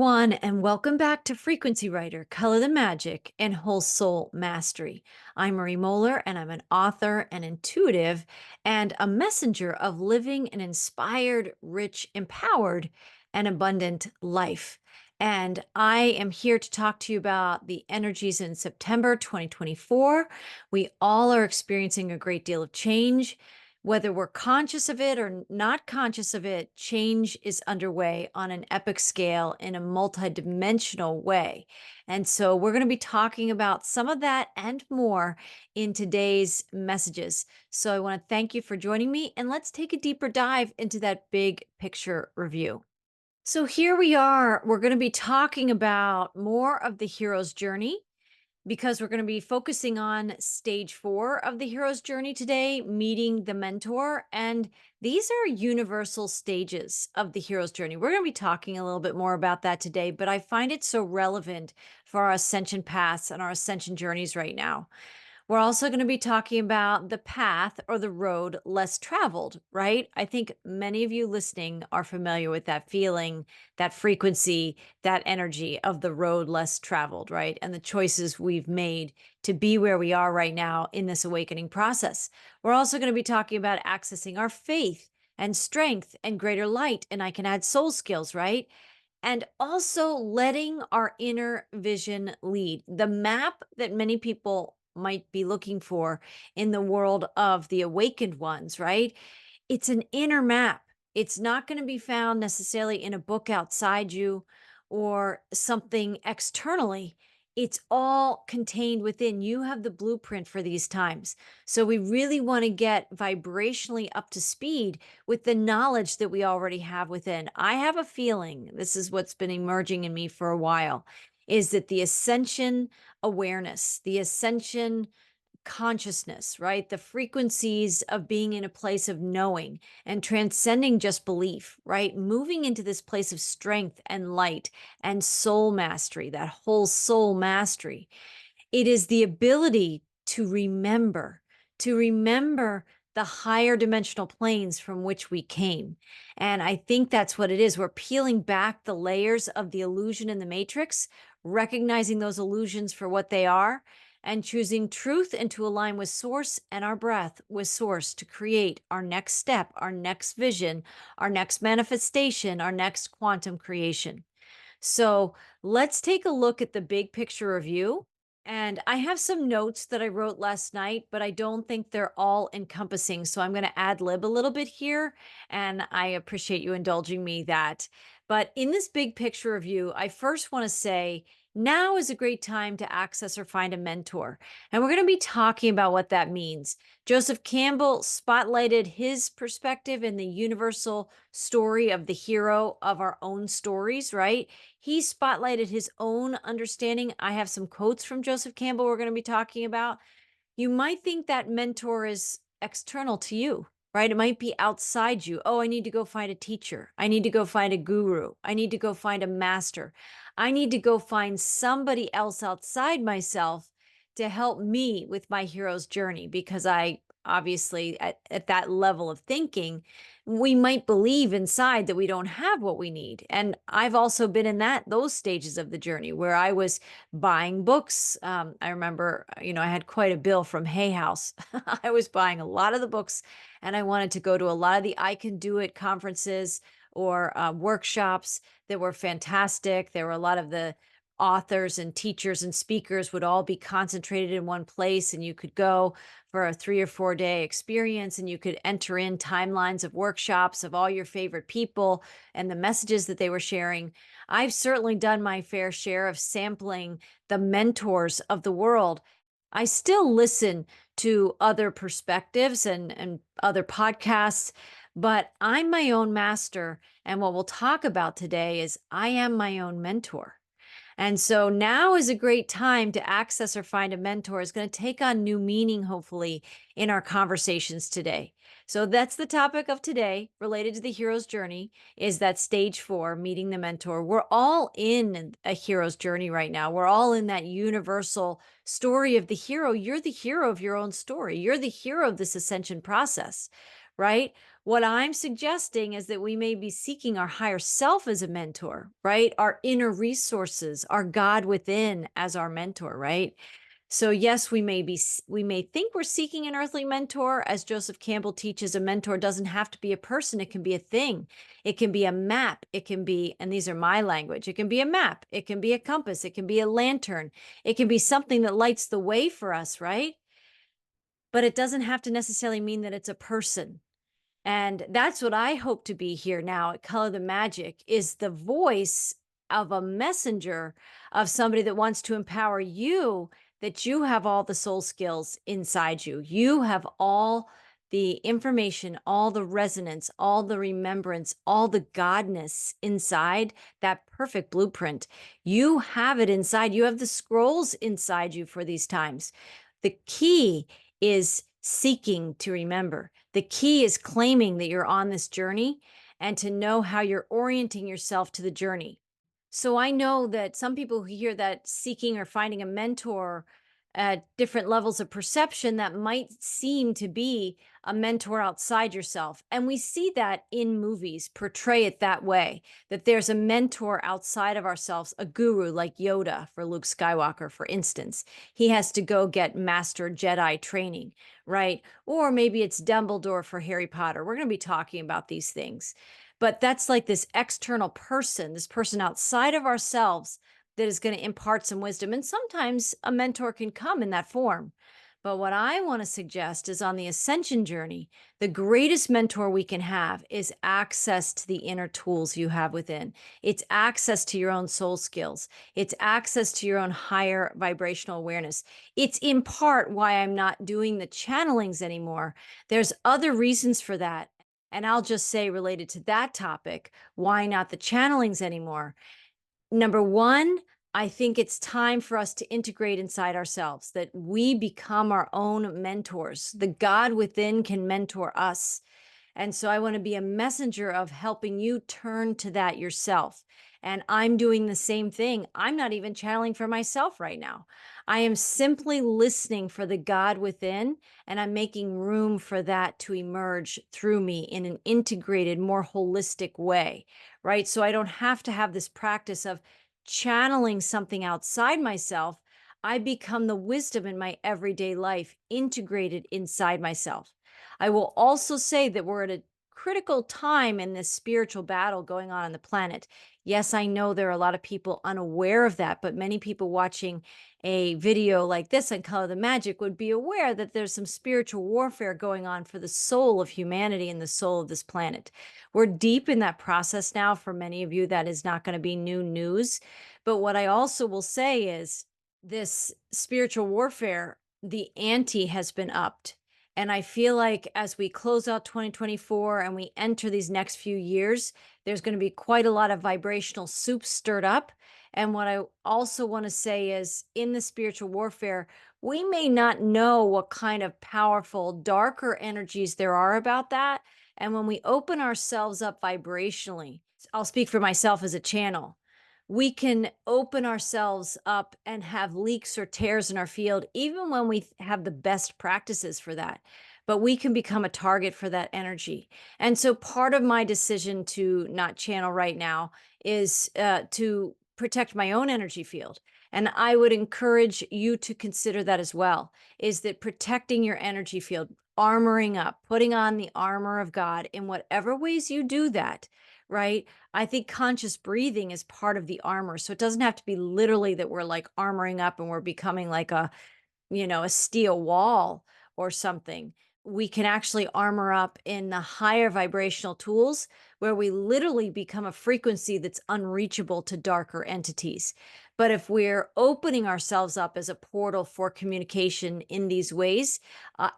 everyone, and welcome back to Frequency Writer, Color the Magic, and Whole Soul Mastery. I'm Marie Mohler, and I'm an author, an intuitive, and a messenger of living an inspired, rich, empowered, and abundant life. And I am here to talk to you about the energies in September 2024. We all are experiencing a great deal of change. Whether we're conscious of it or not conscious of it, change is underway on an epic scale in a multidimensional way. And so we're going to be talking about some of that and more in today's messages. So I want to thank you for joining me, and let's take a deeper dive into that big picture review. So here we are. We're going to be talking about more of the hero's journey because we're going to be focusing on stage 4 of the hero's journey today, meeting the mentor. And these are universal stages of the hero's journey. We're going to be talking a little bit more about that today, but I find it so relevant for our ascension paths and our ascension journeys right now. We're also going to be talking about the path or the road less traveled, right? I think many of you listening are familiar with that feeling, that frequency, that energy of the road less traveled, right? And the choices we've made to be where we are right now in this awakening process. We're also going to be talking about accessing our faith and strength and greater light. And I can add soul skills, right? And also letting our inner vision lead. The map that many people might be looking for in the world of the awakened ones, right? It's an inner map. It's not going to be found necessarily in a book outside you or something externally. It's all contained within. You have the blueprint for these times. So we really want to get vibrationally up to speed with the knowledge that we already have within. I have a feeling, this is what's been emerging in me for a while, is that the ascension awareness, the ascension consciousness, right? The frequencies of being in a place of knowing and transcending just belief, right? Moving into this place of strength and light and soul mastery, that whole soul mastery. It is the ability to remember the higher dimensional planes from which we came. And I think that's what it is. We're peeling back the layers of the illusion in the matrix, recognizing those illusions for what they are, and choosing truth and to align with source and our breath with source to create our next step, our next vision, our next manifestation, our next quantum creation. So let's take a look at the big picture review. And I have some notes that I wrote last night, but I don't think they're all encompassing. So I'm going to ad lib a little bit here, and I appreciate you indulging me that. But in this big picture review, I first want to say now is a great time to access or find a mentor. And we're going to be talking about what that means. Joseph Campbell spotlighted his perspective in the universal story of the hero of our own stories, right? He spotlighted his own understanding. I have some quotes from Joseph Campbell we're going to be talking about. You might think that mentor is external to you, right? It might be outside you. Oh, I need to go find a teacher. I need to go find a guru. I need to go find a master. I need to go find somebody else outside myself to help me with my hero's journey, because I obviously at that level of thinking, we might believe inside that we don't have what we need. And I've also been in those stages of the journey where I was buying books. I remember, I had quite a bill from Hay House. I was buying a lot of the books, and I wanted to go to a lot of the I Can Do It conferences or workshops that were fantastic. There were a lot of the authors and teachers and speakers would all be concentrated in one place, and you could go for a 3 or 4 day experience, and you could enter in timelines of workshops of all your favorite people and the messages that they were sharing. I've certainly done my fair share of sampling the mentors of the world. I still listen to other perspectives and other podcasts, but I'm my own master. And what we'll talk about today is I am my own mentor. And so now is a great time to access or find a mentor. Is going to take on new meaning, hopefully, in our conversations today. So that's the topic of today related to the hero's journey, is that stage 4, meeting the mentor. We're all in a hero's journey right now. We're all in that universal story of the hero. You're the hero of your own story. You're the hero of this ascension process, right? What I'm suggesting is that we may be seeking our higher self as a mentor, right? Our inner resources, our God within as our mentor, right? So yes, we may think we're seeking an earthly mentor. As Joseph Campbell teaches, a mentor doesn't have to be a person, it can be a thing. It can be a map, it can be, and these are my language, it can be a map, it can be a compass, it can be a lantern, it can be something that lights the way for us, right? But it doesn't have to necessarily mean that it's a person. And that's what I hope to be here now at Color the Magic, is the voice of a messenger, of somebody that wants to empower you, that you have all the soul skills inside you. You have all the information, all the resonance, all the remembrance, all the godness inside that perfect blueprint. You have it inside. You have the scrolls inside you for these times. The key is seeking to remember. The key is claiming that you're on this journey and to know how you're orienting yourself to the journey. So I know that some people who hear that seeking or finding a mentor at different levels of perception, that might seem to be a mentor outside yourself. And we see that in movies, portray it that way, that there's a mentor outside of ourselves, a guru like Yoda for Luke Skywalker, for instance. He has to go get master Jedi training, right? Or maybe it's Dumbledore for Harry Potter. We're going to be talking about these things. But that's like this external person, this person outside of ourselves that is going to impart some wisdom. And sometimes a mentor can come in that form. But what I want to suggest is, on the ascension journey, the greatest mentor we can have is access to the inner tools you have within. It's access to your own soul skills. It's access to your own higher vibrational awareness. It's in part why I'm not doing the channelings anymore. There's other reasons for that. And I'll just say, related to that topic, why not the channelings anymore? Number one, I think it's time for us to integrate inside ourselves, that we become our own mentors. The God within can mentor us. And so I want to be a messenger of helping you turn to that yourself. And I'm doing the same thing. I'm not even channeling for myself right now. I am simply listening for the God within, and I'm making room for that to emerge through me in an integrated, more holistic way, right? So I don't have to have this practice of channeling something outside myself. I become the wisdom in my everyday life integrated inside myself. I will also say that we're at a critical time in this spiritual battle going on the planet. Yes, I know there are a lot of people unaware of that, but many people watching a video like this on Color the Magic would be aware that there's some spiritual warfare going on for the soul of humanity and the soul of this planet. We're deep in that process now. For many of you, that is not going to be new news. But what I also will say is, this spiritual warfare, the ante has been upped. And I feel like as we close out 2024 and we enter these next few years, there's going to be quite a lot of vibrational soup stirred up. And what I also want to say is, in the spiritual warfare, we may not know what kind of powerful, darker energies there are about that. And when we open ourselves up vibrationally, I'll speak for myself as a channel, we can open ourselves up and have leaks or tears in our field, even when we have the best practices for that. But we can become a target for that energy. And so part of my decision to not channel right now is to protect my own energy field. And I would encourage you to consider that as well, is that protecting your energy field, armoring up, putting on the armor of God in whatever ways you do that, right? I think conscious breathing is part of the armor. So it doesn't have to be literally that we're like armoring up and we're becoming like a steel wall or something. We can actually armor up in the higher vibrational tools, where we literally become a frequency that's unreachable to darker entities. But if we're opening ourselves up as a portal for communication in these ways,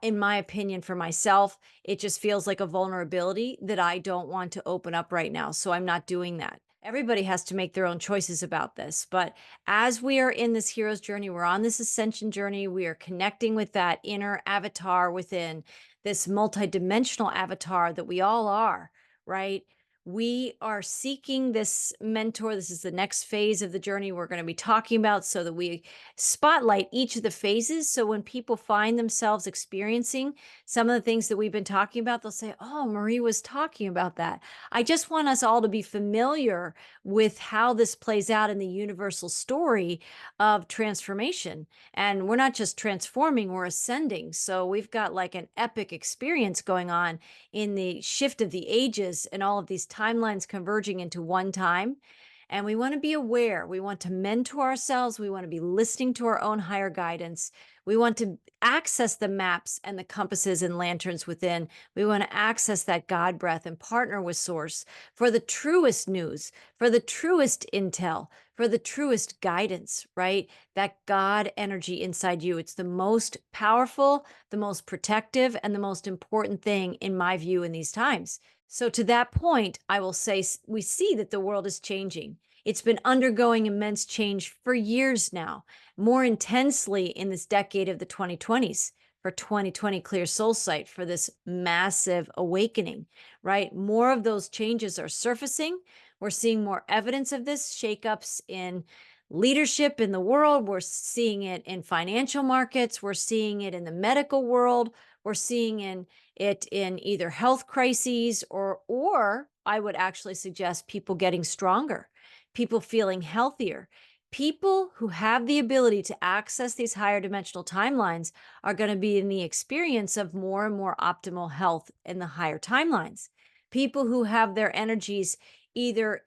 in my opinion, for myself, it just feels like a vulnerability that I don't want to open up right now. So I'm not doing that. Everybody has to make their own choices about this. But as we are in this hero's journey, we're on this ascension journey, we are connecting with that inner avatar within, this multidimensional avatar that we all are, right? We are seeking this mentor. This is the next phase of the journey we're going to be talking about so that we spotlight each of the phases. So when people find themselves experiencing some of the things that we've been talking about, they'll say, "Oh, Marie was talking about that." I just want us all to be familiar with how this plays out in the universal story of transformation. And we're not just transforming, we're ascending. So we've got like an epic experience going on in the shift of the ages and all of these timelines converging into one time. And we want to be aware. We want to mentor ourselves. We want to be listening to our own higher guidance. We want to access the maps and the compasses and lanterns within. We want to access that God breath and partner with Source for the truest news, for the truest intel, for the truest guidance, right? That God energy inside you. It's the most powerful, the most protective, and the most important thing, in my view, in these times. So, to that point, I will say we see that the world is changing. It's been undergoing immense change for years now, more intensely in this decade of the 2020s for 2020 Clear Soul Sight, for this massive awakening, right? More of those changes are surfacing. We're seeing more evidence of this, shakeups in leadership in the world. We're seeing it in financial markets. We're seeing it in the medical world. We're seeing it in either health crises or I would actually suggest people getting stronger, people feeling healthier. People who have the ability to access these higher dimensional timelines are going to be in the experience of more and more optimal health in the higher timelines. People who have their energies either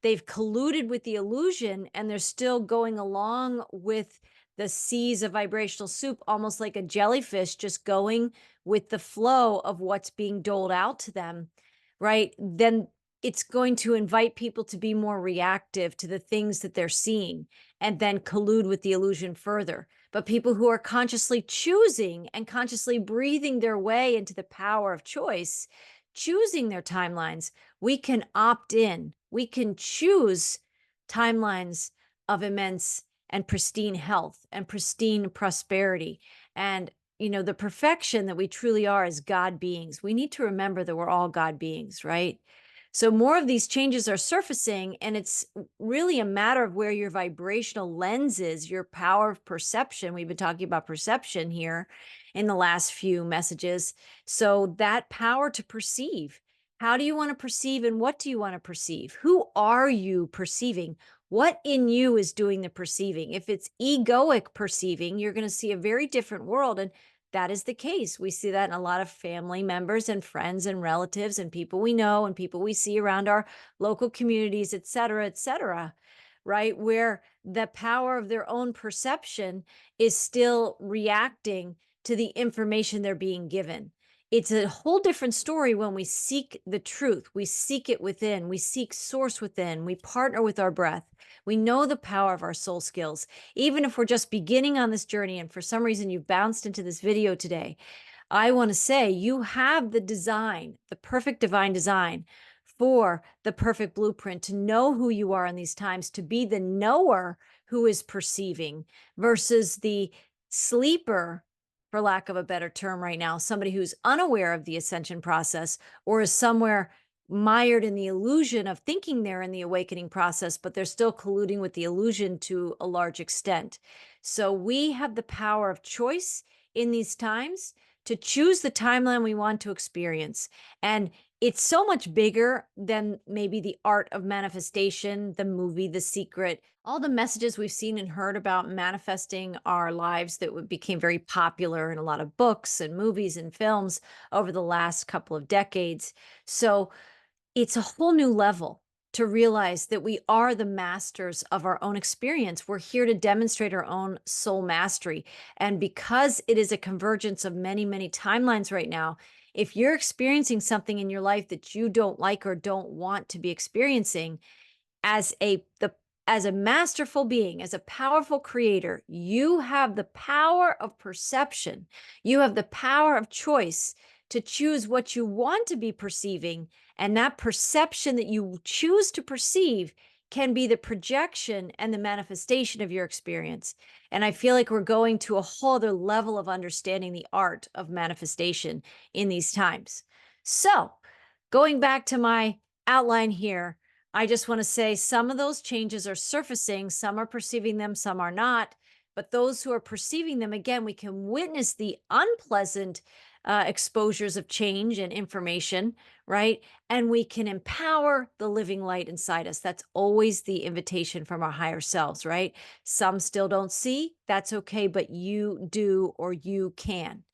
they've colluded with the illusion and they're still going along with the seas of vibrational soup, almost like a jellyfish, just going with the flow of what's being doled out to them, right? Then it's going to invite people to be more reactive to the things that they're seeing and then collude with the illusion further. But people who are consciously choosing and consciously breathing their way into the power of choice, choosing their timelines, we can opt in. We can choose timelines of immense and pristine health and pristine prosperity and the perfection that we truly are as God beings. We need to remember that we're all God beings, right? So more of these changes are surfacing, and it's really a matter of where your vibrational lens is, your power of perception. We've been talking about perception here in the last few messages. So that power to perceive. How do you want to perceive and what do you want to perceive? Who are you perceiving? What in you is doing the perceiving? If it's egoic perceiving, you're going to see a very different world. And that is the case. We see that in a lot of family members and friends and relatives and people we know and people we see around our local communities, et cetera, right? Where the power of their own perception is still reacting to the information they're being given. It's a whole different story when we seek the truth. We seek it within. We seek source within. We partner with our breath. We know the power of our soul skills. Even if we're just beginning on this journey and for some reason you've bounced into this video today, I want to say you have the design, the perfect divine design for the perfect blueprint to know who you are in these times, to be the knower who is perceiving versus the sleeper, for lack of a better term right now, somebody who's unaware of the ascension process or is somewhere mired in the illusion of thinking they're in the awakening process, but they're still colluding with the illusion to a large extent. So we have the power of choice in these times to choose the timeline we want to experience. And it's so much bigger than maybe the art of manifestation, the movie, The Secret, all the messages we've seen and heard about manifesting our lives that became very popular in a lot of books and movies and films over the last couple of decades. So it's a whole new level to realize that we are the masters of our own experience. We're here to demonstrate our own soul mastery. And because it is a convergence of many, many timelines right now, if you're experiencing something in your life that you don't like or don't want to be experiencing, as a masterful being, as a powerful creator, you have the power of perception. You have the power of choice to choose what you want to be perceiving. And that perception that you choose to perceive can be the projection and the manifestation of your experience. And I feel like we're going to a whole other level of understanding the art of manifestation in these times. So, going back to my outline here, I just want to say some of those changes are surfacing, some are perceiving them, some are not. But those who are perceiving them, again, we can witness the unpleasant exposures of change and information, right? And we can empower the living light inside us. That's always the invitation from our higher selves, right? Some still don't see. That's okay, but you do or you can.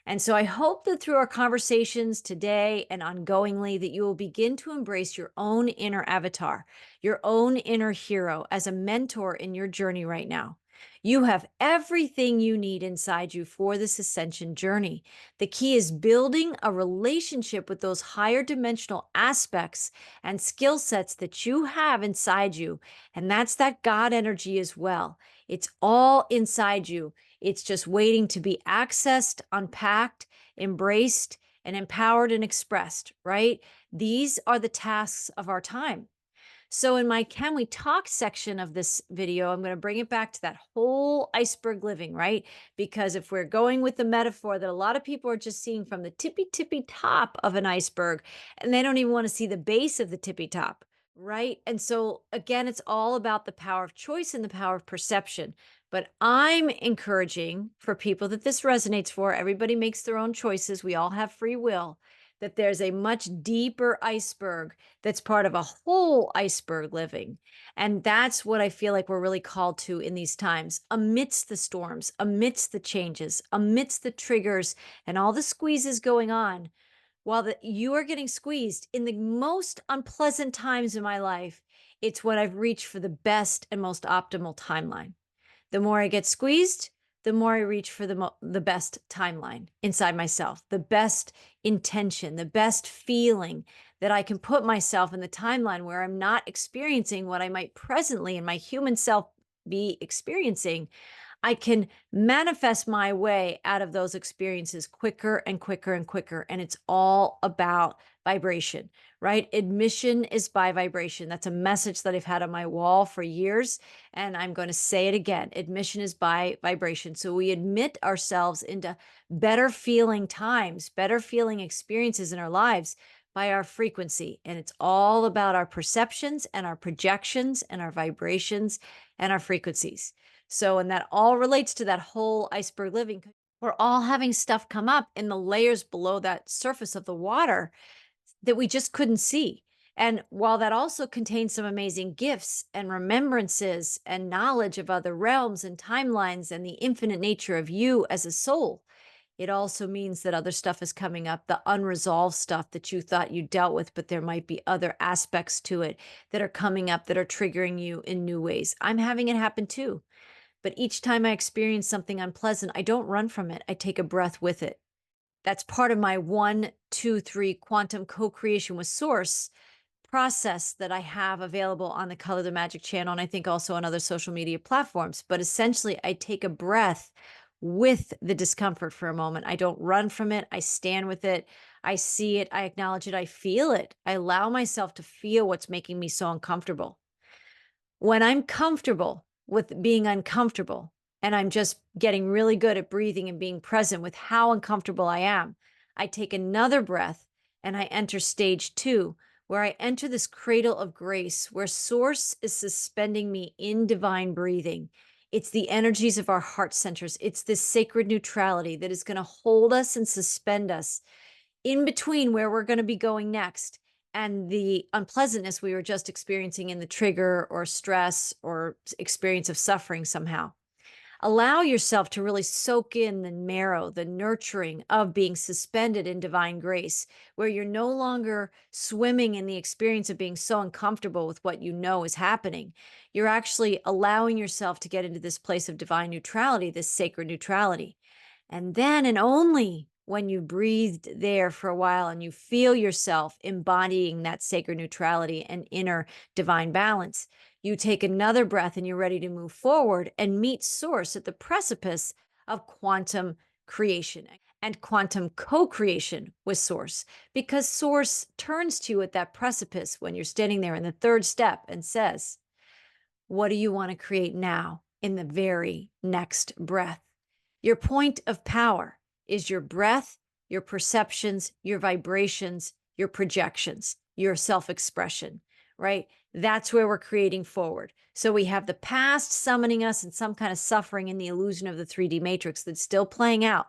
And so I hope that through our conversations today and ongoingly that you will begin to embrace your own inner avatar, your own inner hero as a mentor in your journey right now. You have everything you need inside you for this ascension journey. The key is building a relationship with those higher dimensional aspects and skill sets that you have inside you. And that's that God energy as well. It's all inside you. It's just waiting to be accessed, unpacked, embraced, and empowered and expressed, right? These are the tasks of our time. So, in my Can We Talk section of this video, I'm going to bring it back to that whole iceberg living, right? Because if we're going with the metaphor that a lot of people are just seeing from the tippy top of an iceberg, and they don't even want to see the base of the tippy top, right? And so, again, it's all about the power of choice and the power of perception. But I'm encouraging for people that this resonates for. Everybody makes their own choices. We all have free will. That there's a much deeper iceberg that's part of a whole iceberg living. And that's what I feel like we're really called to in these times, amidst the storms, amidst the changes, amidst the triggers and all the squeezes going on. While you are getting squeezed in the most unpleasant times in my life, it's when I've reached for the best and most optimal timeline. The more I get squeezed, the more I reach for the best timeline inside myself, the best intention, the best feeling that I can put myself in the timeline where I'm not experiencing what I might presently in my human self be experiencing. I can manifest my way out of those experiences quicker and quicker and quicker. And it's all about vibration, right? Admission is by vibration. That's a message that I've had on my wall for years. And I'm going to say it again. Admission is by vibration. So we admit ourselves into better feeling times, better feeling experiences in our lives by our frequency. And it's all about our perceptions and our projections and our vibrations and our frequencies. So, and that all relates to that whole iceberg living. We're all having stuff come up in the layers below that surface of the water that we just couldn't see. And while that also contains some amazing gifts and remembrances and knowledge of other realms and timelines and the infinite nature of you as a soul, it also means that other stuff is coming up, the unresolved stuff that you thought you dealt with, but there might be other aspects to it that are coming up that are triggering you in new ways. I'm having it happen too. But each time I experience something unpleasant, I don't run from it. I take a breath with it. That's part of my 1, 2, 3 quantum co-creation with source process that I have available on the Color the Magic channel. And I think also on other social media platforms. But essentially, I take a breath with the discomfort for a moment. I don't run from it. I stand with it. I see it. I acknowledge it. I feel it. I allow myself to feel what's making me so uncomfortable. When I'm comfortable with being uncomfortable and I'm just getting really good at breathing and being present with how uncomfortable I am, I take another breath and I enter stage 2, where I enter this cradle of grace, where source is suspending me in divine breathing. It's the energies of our heart centers. It's this sacred neutrality that is going to hold us and suspend us in between where we're going to be going next and the unpleasantness we were just experiencing in the trigger or stress or experience of suffering somehow. Allow yourself to really soak in the marrow, the nurturing of being suspended in divine grace, where you're no longer swimming in the experience of being so uncomfortable with what you know is happening. You're actually allowing yourself to get into this place of divine neutrality, this sacred neutrality. And then, and only when you breathed there for a while and you feel yourself embodying that sacred neutrality and inner divine balance, you take another breath and you're ready to move forward and meet source at the precipice of quantum creation and quantum co-creation with source, because source turns to you at that precipice when you're standing there in the third step and says, what do you want to create now in the very next breath? Your point of power is your breath, your perceptions, your vibrations, your projections. your self expression, right? That's where we're creating forward. So we have the past summoning us in some kind of suffering in the illusion of the 3D matrix that's still playing out.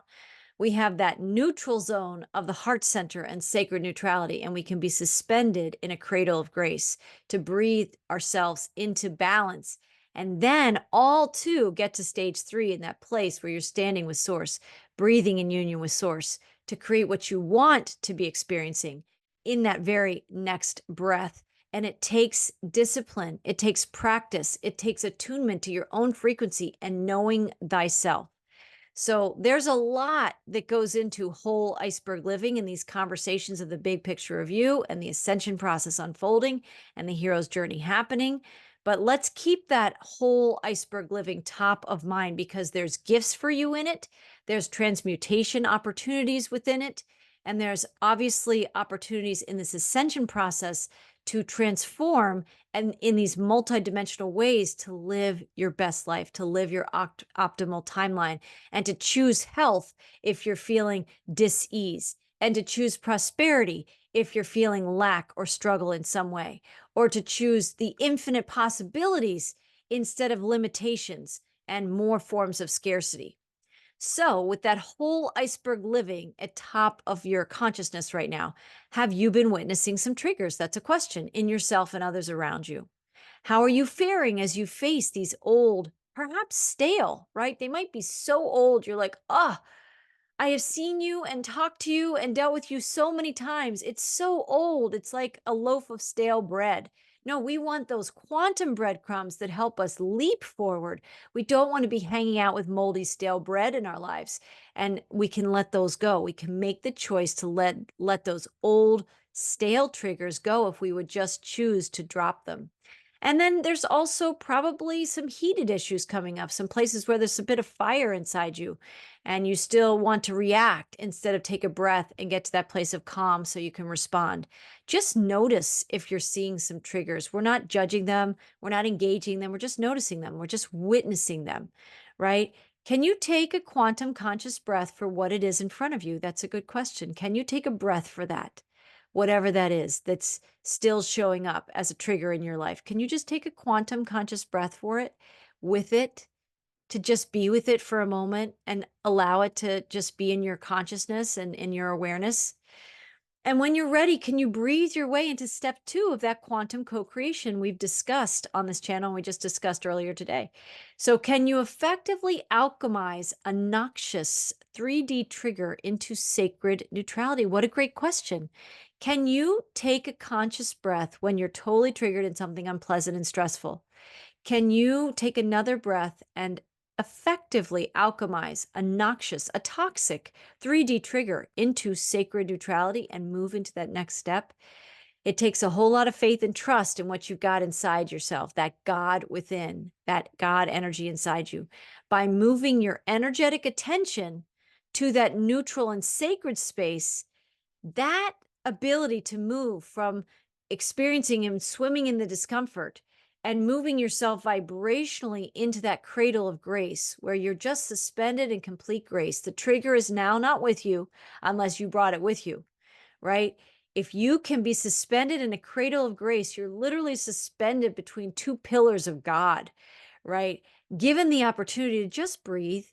We have that neutral zone of the heart center and sacred neutrality, and we can be suspended in a cradle of grace to breathe ourselves into balance. And then all to get to stage 3 in that place where you're standing with source, breathing in union with source to create what you want to be experiencing in that very next breath. And it takes discipline, it takes practice, it takes attunement to your own frequency and knowing thyself. So there's a lot that goes into whole iceberg living in these conversations of the big picture of you and the ascension process unfolding and the hero's journey happening. But let's keep that whole iceberg living top of mind because there's gifts for you in it. There's transmutation opportunities within it. And there's obviously opportunities in this ascension process to transform and in these multidimensional ways to live your best life, to live your optimal timeline, and to choose health if you're feeling dis-ease, and to choose prosperity if you're feeling lack or struggle in some way, or to choose the infinite possibilities instead of limitations and more forms of scarcity. So, with that whole iceberg living at top of your consciousness right now, have you been witnessing some triggers? That's a question in yourself and others around you. How are you faring as you face these old, perhaps stale, right? They might be so old, you're like, oh, I have seen you and talked to you and dealt with you so many times. It's so old. It's like a loaf of stale bread. No, we want those quantum breadcrumbs that help us leap forward. We don't want to be hanging out with moldy, stale bread in our lives. And we can let those go. We can make the choice to let those old, stale triggers go if we would just choose to drop them. And then there's also probably some heated issues coming up, some places where there's a bit of fire inside you and you still want to react instead of take a breath and get to that place of calm so you can respond. Just notice if you're seeing some triggers. We're not judging them, we're not engaging them, we're just noticing them, we're just witnessing them, right? Can you take a quantum conscious breath for what it is in front of you? That's a good question. Can you take a breath for that? Whatever that is that's still showing up as a trigger in your life. Can you just take a quantum conscious breath for it, with it, to just be with it for a moment and allow it to just be in your consciousness and in your awareness? And when you're ready, can you breathe your way into step 2 of that quantum co-creation we've discussed on this channel and we just discussed earlier today? So can you effectively alchemize a noxious 3D trigger into sacred neutrality? What a great question. Can you take a conscious breath when you're totally triggered in something unpleasant and stressful? Can you take another breath and effectively alchemize a noxious, a toxic 3D trigger into sacred neutrality and move into that next step? It takes a whole lot of faith and trust in what you've got inside yourself, that God within, that God energy inside you. By moving your energetic attention to that neutral and sacred space, that ability to move from experiencing and swimming in the discomfort and moving yourself vibrationally into that cradle of grace where you're just suspended in complete grace. The trigger is now not with you unless you brought it with you, right? If you can be suspended in a cradle of grace, you're literally suspended between two pillars of God, right? Given the opportunity to just breathe,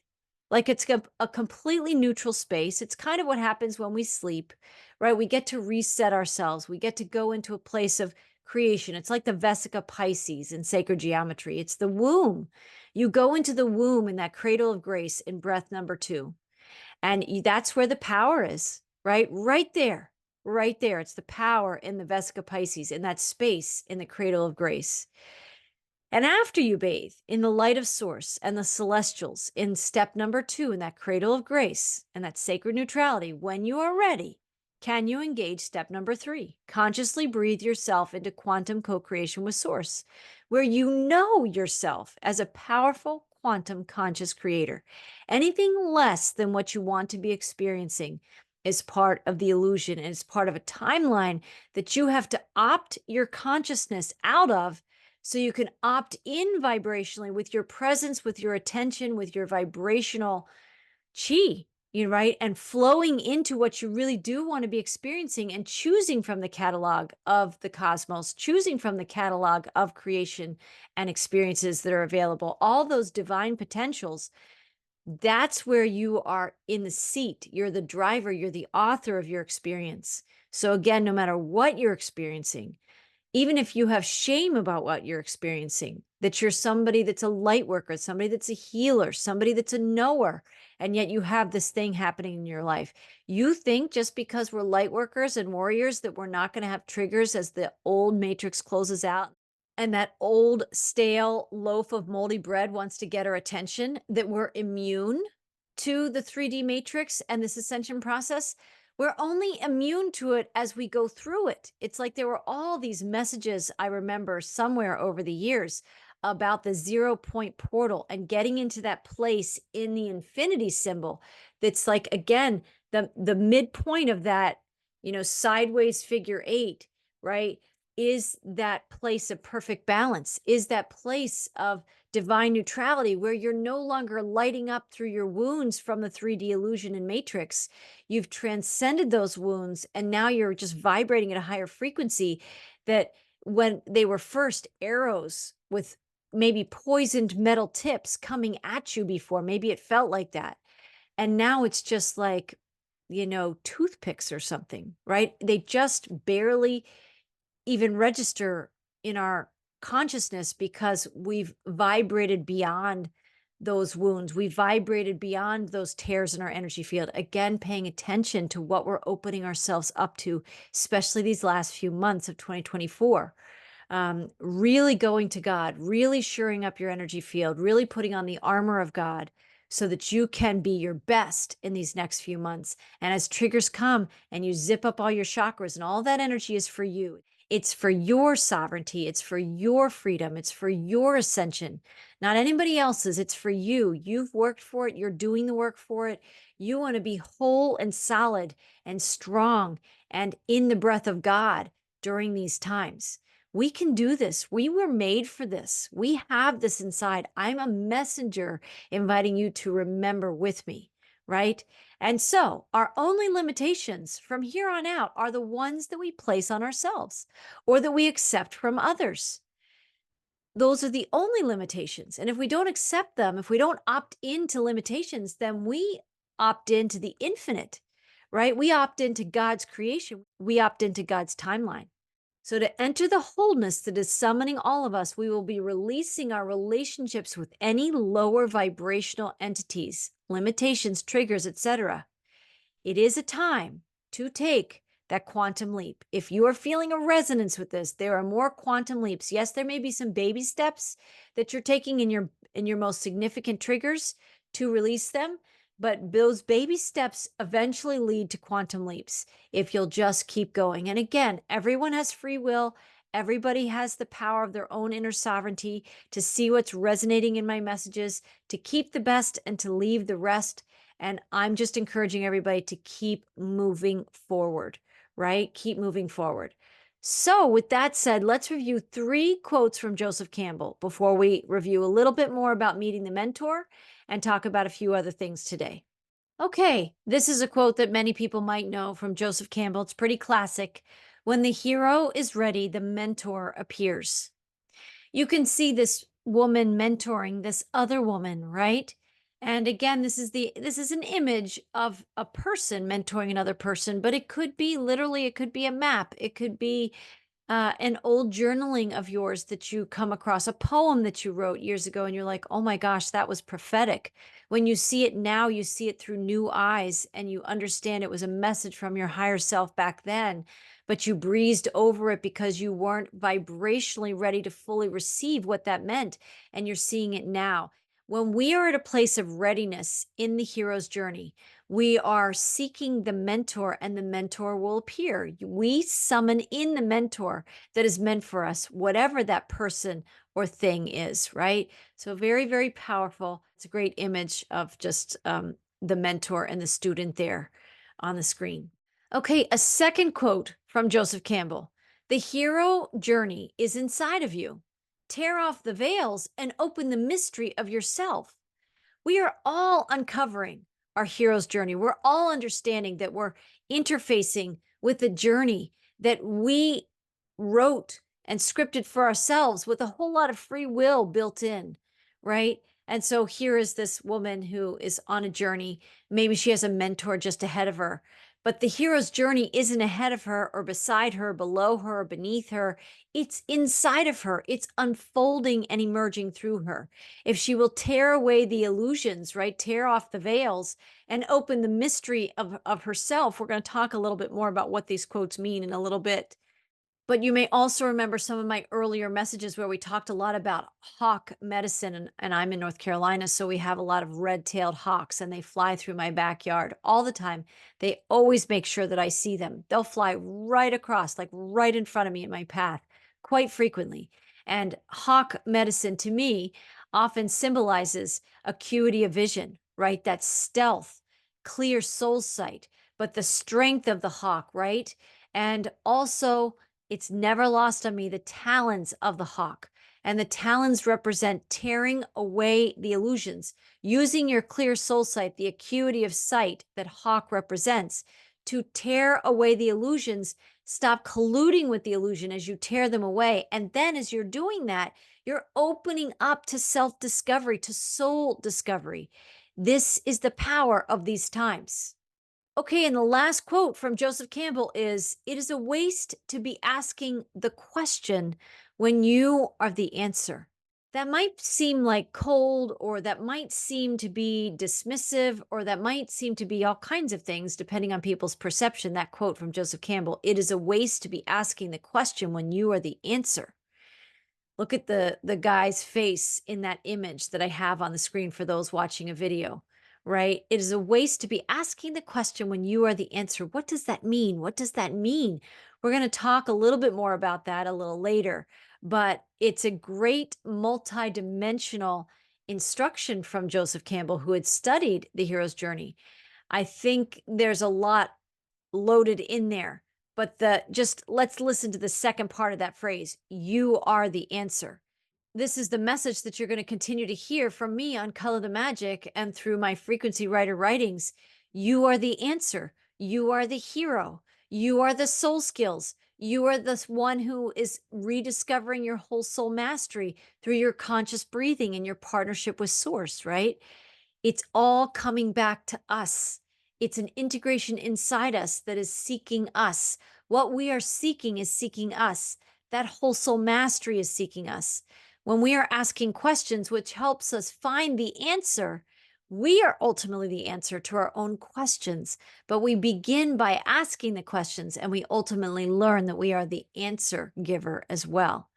like it's a completely neutral space. It's kind of what happens when we sleep, right? We get to reset ourselves. We get to go into a place of creation. It's like the Vesica Pisces in sacred geometry. It's the womb. You go into the womb in that cradle of grace in breath number 2. And that's where the power is, right? Right there, right there. It's the power in the Vesica Pisces, in that space in the cradle of grace. And after you bathe in the light of source and the celestials in step number 2, in that cradle of grace and that sacred neutrality, when you are ready, can you engage step number 3? Consciously breathe yourself into quantum co-creation with source, where you know yourself as a powerful quantum conscious creator. Anything less than what you want to be experiencing is part of the illusion and is part of a timeline that you have to opt your consciousness out of so you can opt in vibrationally with your presence, with your attention, with your vibrational chi, right? And flowing into what you really do want to be experiencing and choosing from the catalog of the cosmos, choosing from the catalog of creation and experiences that are available, all those divine potentials. That's where you are in the seat. You're the driver, you're the author of your experience. So, again, no matter what you're experiencing, even if you have shame about what you're experiencing, that you're somebody that's a light worker, somebody that's a healer, somebody that's a knower, and yet you have this thing happening in your life. You think just because we're light workers and warriors that we're not going to have triggers as the old matrix closes out and that old stale loaf of moldy bread wants to get our attention, that we're immune to the 3D matrix and this ascension process. We're only immune to it as we go through it. It's like there were all these messages I remember somewhere over the years about the 0 point portal and getting into that place in the infinity symbol. That's like, again, the midpoint of that, sideways figure eight, right? Is that place of perfect balance? Is that place of divine neutrality where you're no longer lighting up through your wounds from the 3D illusion and matrix? You've transcended those wounds and now you're just vibrating at a higher frequency that when they were first arrows with maybe poisoned metal tips coming at you before, maybe it felt like that. And now it's just like, toothpicks or something, right? They just barely even register in our consciousness because we've vibrated beyond those wounds. We vibrated beyond those tears in our energy field. Again, paying attention to what we're opening ourselves up to, especially these last few months of 2024. Really going to God, really shoring up your energy field, really putting on the armor of God so that you can be your best in these next few months. And as triggers come and you zip up all your chakras and all that energy is for you. It's for your sovereignty. It's for your freedom. It's for your ascension, not anybody else's. It's for you. You've worked for it. You're doing the work for it. You want to be whole and solid and strong and in the breath of God during these times. We can do this. We were made for this. We have this inside. I'm a messenger inviting you to remember with me, right? And so our only limitations from here on out are the ones that we place on ourselves or that we accept from others. Those are the only limitations. And if we don't accept them, if we don't opt into limitations, then we opt into the infinite, right? We opt into God's creation. We opt into God's timeline. So, to enter the wholeness that is summoning all of us, we will be releasing our relationships with any lower vibrational entities, limitations, triggers, etc. It is a time to take that quantum leap. If you are feeling a resonance with this, there are more quantum leaps. Yes, there may be some baby steps that you're taking in your most significant triggers to release them, but those baby steps eventually lead to quantum leaps if you'll just keep going. And again, everyone has free will. Everybody has the power of their own inner sovereignty to see what's resonating in my messages, to keep the best and to leave the rest. And I'm just encouraging everybody to keep moving forward, right? Keep moving forward. So, with that said, let's review 3 quotes from Joseph Campbell before we review a little bit more about meeting the mentor and talk about a few other things today. Okay, this is a quote that many people might know from Joseph Campbell. It's pretty classic. When the hero is ready, the mentor appears. You can see this woman mentoring this other woman, right? And again, this is an image of a person mentoring another person, but it could be literally, it could be a map, it could be an old journaling of yours that you come across, a poem that you wrote years ago, and you're like, oh my gosh, that was prophetic. When you see it now, you see it through new eyes and you understand it was a message from your higher self back then, but you breezed over it because you weren't vibrationally ready to fully receive what that meant. And you're seeing it now. When we are at a place of readiness in the hero's journey, we are seeking the mentor and the mentor will appear. We summon in the mentor that is meant for us, whatever that person or thing is, right? So very, very powerful. It's a great image of just the mentor and the student there on the screen. Okay, a second quote from Joseph Campbell. The hero journey is inside of you. Tear off the veils and open the mystery of yourself. We are all uncovering our hero's journey. We're all understanding that we're interfacing with the journey that we wrote and scripted for ourselves with a whole lot of free will built in, right? And so here is this woman who is on a journey. Maybe she has a mentor just ahead of her, but the hero's journey isn't ahead of her or beside her, below her, or beneath her. It's inside of her. It's unfolding and emerging through her. If she will tear away the illusions, right? Tear off the veils and open the mystery of herself. We're going to talk a little bit more about what these quotes mean in a little bit. But you may also remember some of my earlier messages where we talked a lot about hawk medicine. And I'm in North Carolina, so we have a lot of red tailed hawks and they fly through my backyard all the time. They always make sure that I see them. They'll fly right across, like right in front of me in my path, quite frequently. And hawk medicine to me often symbolizes acuity of vision, right? That stealth, clear soul sight, but the strength of the hawk, right? And also, it's never lost on me the talons of the hawk. And the talons represent tearing away the illusions, using your clear soul sight, the acuity of sight that hawk represents, to tear away the illusions. Stop colluding with the illusion as you tear them away. And then as you're doing that, you're opening up to self discovery, to soul discovery. This is the power of these times. Okay, and the last quote from Joseph Campbell is, "It is a waste to be asking the question when you are the answer." That might seem like cold, or that might seem to be dismissive, or that might seem to be all kinds of things, depending on people's perception. That quote from Joseph Campbell, "It is a waste to be asking the question when you are the answer." Look at the guy's face in that image that I have on the screen for those watching a video, right? It is a waste to be asking the question when you are the answer. What does that mean? What does that mean? We're going to talk a little bit more about that a little later, but it's a great multidimensional instruction from Joseph Campbell, who had studied the hero's journey. I think there's a lot loaded in there. But just let's listen to the second part of that phrase. You are the answer. This is the message that you're going to continue to hear from me on Color the Magic and through my frequency writer writings. You are the answer. You are the hero. You are the soul skills. You are the one who is rediscovering your whole soul mastery through your conscious breathing and your partnership with Source, right? It's all coming back to us. It's an integration inside us that is seeking us. What we are seeking is seeking us. That whole soul mastery is seeking us. When we are asking questions, which helps us find the answer, we are ultimately the answer to our own questions. But we begin by asking the questions, and we ultimately learn that we are the answer giver as well.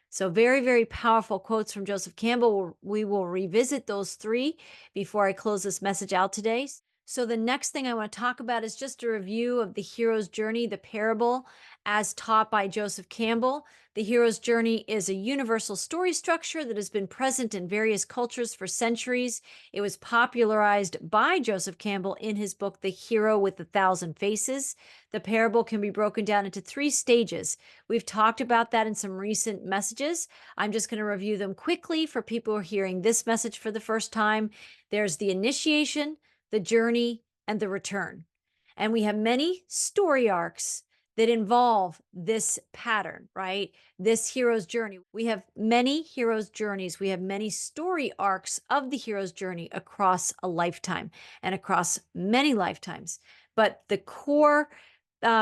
So very, very powerful quotes from Joseph Campbell. We will revisit those three before I close this message out today. So the next thing I want to talk about is just a review of the hero's journey, the parable as taught by Joseph Campbell. The hero's journey is a universal story structure that has been present in various cultures for centuries. It was popularized by Joseph Campbell in his book, The Hero with a Thousand Faces. The parable can be broken down into 3 stages. We've talked about that in some recent messages. I'm just going to review them quickly for people who are hearing this message for the first time. There's the initiation, the journey, and the return. And we have many story arcs that involve this pattern, right? This hero's journey. We have many hero's journeys. We have many story arcs of the hero's journey across a lifetime and across many lifetimes. But the core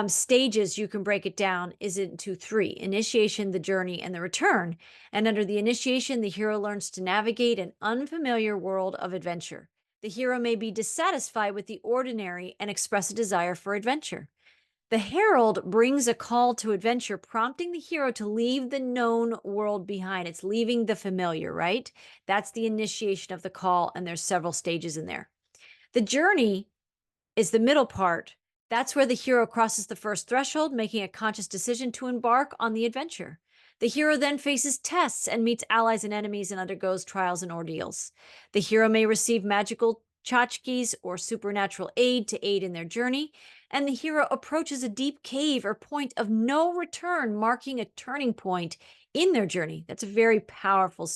stages, you can break it down, is into 3: initiation, the journey, and the return. And under the initiation, the hero learns to navigate an unfamiliar world of adventure. The hero may be dissatisfied with the ordinary and express a desire for adventure. The herald brings a call to adventure, prompting the hero to leave the known world behind. It's leaving the familiar, right? That's the initiation of the call, and there's several stages in there. The journey is the middle part. That's where the hero crosses the first threshold, making a conscious decision to embark on the adventure. The hero then faces tests and meets allies and enemies and undergoes trials and ordeals. The hero may receive magical tchotchkes or supernatural aid to aid in their journey, and the hero approaches a deep cave or point of no return, marking a turning point in their journey. That's a very powerful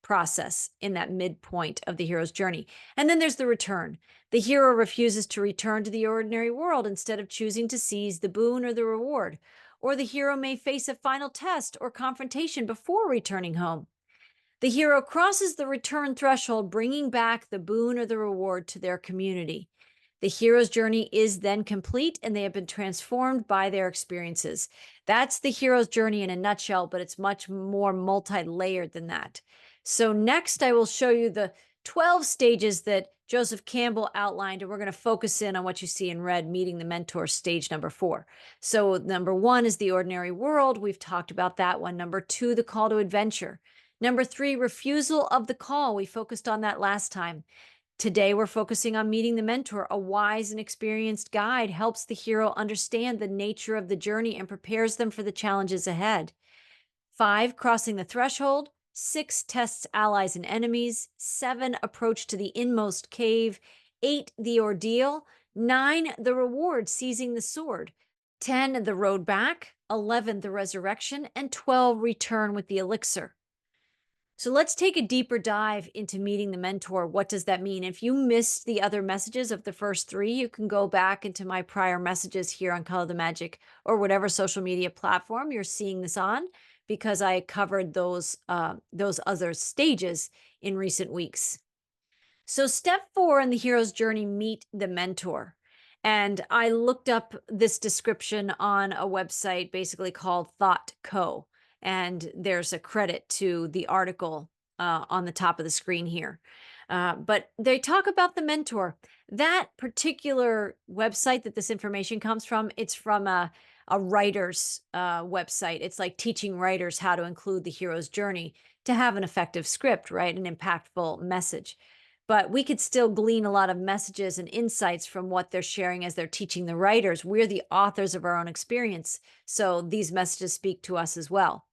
process in that midpoint of the hero's journey. And then there's the return. The hero refuses to return to the ordinary world instead of choosing to seize the boon or the reward. Or the hero may face a final test or confrontation before returning home. The hero crosses the return threshold, bringing back the boon or the reward to their community. The hero's journey is then complete and they have been transformed by their experiences. That's the hero's journey in a nutshell, but it's much more multi layered than that. So, next, I will show you the 12 stages that Joseph Campbell outlined, and we're going to focus in on what you see in red, meeting the mentor, stage number 4. So, number 1 is the ordinary world. We've talked about that one. Number 2, the call to adventure. Number 3, refusal of the call. We focused on that last time. Today, we're focusing on meeting the mentor. A wise and experienced guide helps the hero understand the nature of the journey and prepares them for the challenges ahead. 5, crossing the threshold. 6, tests allies and enemies. 7, approach to the inmost cave. 8, the ordeal. 9, the reward, seizing the sword. 10, the road back. 11, the resurrection. And 12, return with the elixir. So let's take a deeper dive into meeting the mentor. What does that mean? If you missed the other messages of the first 3, you can go back into my prior messages here on Color the Magic or whatever social media platform you're seeing this on, because I covered those other stages in recent weeks. So step 4 in the hero's journey, meet the mentor. And I looked up this description on a website basically called Thought Co. And there's a credit to the article on the top of the screen here. But they talk about the mentor. That particular website that this information comes from, it's from a writer's website. It's like teaching writers how to include the hero's journey to have an effective script, right? An impactful message. But we could still glean a lot of messages and insights from what they're sharing as they're teaching the writers. We're the authors of our own experience, so these messages speak to us as well.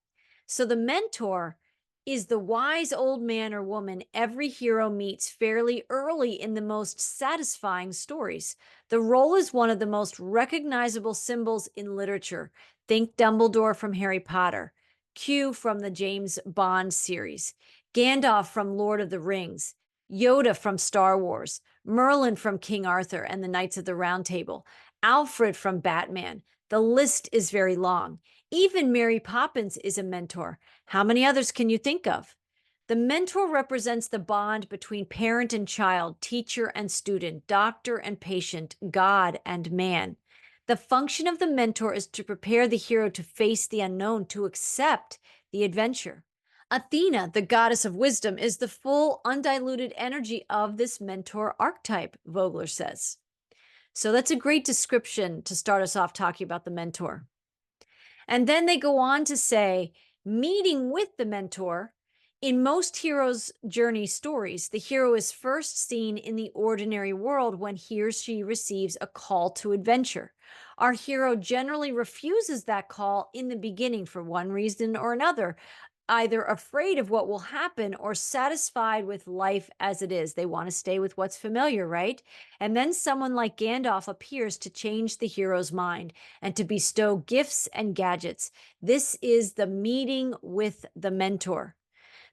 So the mentor is the wise old man or woman every hero meets fairly early in the most satisfying stories. The role is one of the most recognizable symbols in literature. Think Dumbledore from Harry Potter, Q from the James Bond series, Gandalf from Lord of the Rings, Yoda from Star Wars, Merlin from King Arthur and the Knights of the Round Table, Alfred from Batman. The list is very long. Even Mary Poppins is a mentor. How many others can you think of? The mentor represents the bond between parent and child, teacher and student, doctor and patient, God and man. The function of the mentor is to prepare the hero to face the unknown, to accept the adventure. Athena, the goddess of wisdom, is the full, undiluted energy of this mentor archetype, Vogler says. So that's a great description to start us off talking about the mentor. And then they go on to say, meeting with the mentor. In most heroes' journey stories, the hero is first seen in the ordinary world when he or she receives a call to adventure. Our hero generally refuses that call in the beginning for one reason or another, either afraid of what will happen or satisfied with life as it is. They want to stay with what's familiar, right? And then someone like Gandalf appears to change the hero's mind and to bestow gifts and gadgets. This is the meeting with the mentor.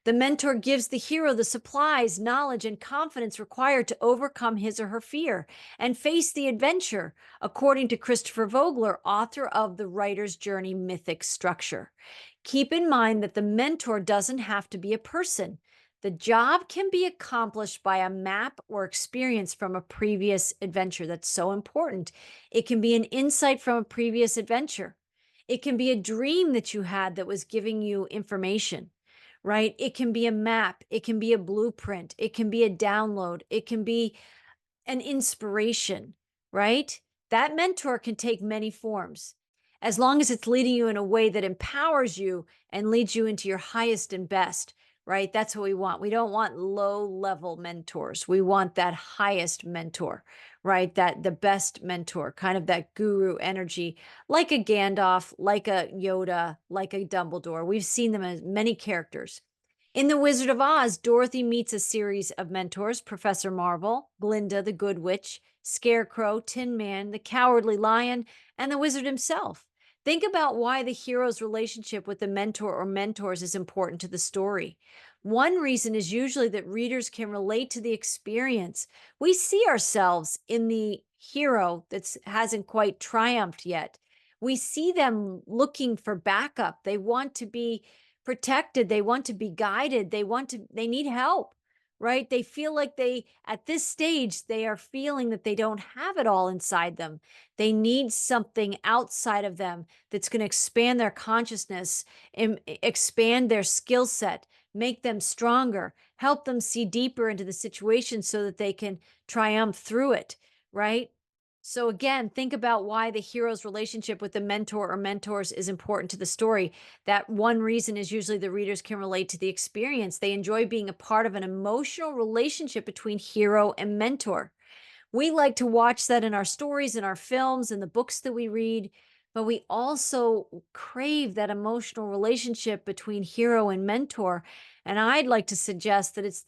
The mentor gives the hero the supplies, knowledge, and confidence required to overcome his or her fear and face the adventure, according to Christopher Vogler, author of The Writer's Journey Mythic Structure. Keep in mind that the mentor doesn't have to be a person. The job can be accomplished by a map or experience from a previous adventure. That's so important. It can be an insight from a previous adventure. It can be a dream that you had that was giving you information, right? It can be a map. It can be a blueprint. It can be a download. It can be an inspiration, right? That mentor can take many forms. As long as it's leading you in a way that empowers you and leads you into your highest and best, right? That's what we want. We don't want low-level mentors. We want that highest mentor, right? That the best mentor, kind of that guru energy, like a Gandalf, like a Yoda, like a Dumbledore. We've seen them as many characters. In The Wizard of Oz, Dorothy meets a series of mentors: Professor Marvel, Glinda the Good Witch, Scarecrow, Tin Man, the Cowardly Lion, and the wizard himself. Think about why the hero's relationship with the mentor or mentors is important to the story. One reason is usually that readers can relate to the experience. We see ourselves in the hero that hasn't quite triumphed yet. We see them looking for backup. They want to be protected. They want to be guided. They need help, right? They feel like at this stage, they are feeling that they don't have it all inside them. They need something outside of them that's going to expand their consciousness, expand their skill set, make them stronger, help them see deeper into the situation so that they can triumph through it, right? So, again, think about why the hero's relationship with the mentor or mentors is important to the story. That one reason is usually the readers can relate to the experience. They enjoy being a part of an emotional relationship between hero and mentor. We like to watch that in our stories, in our films, in the books that we read, but we also crave that emotional relationship between hero and mentor. And I'd like to suggest that it's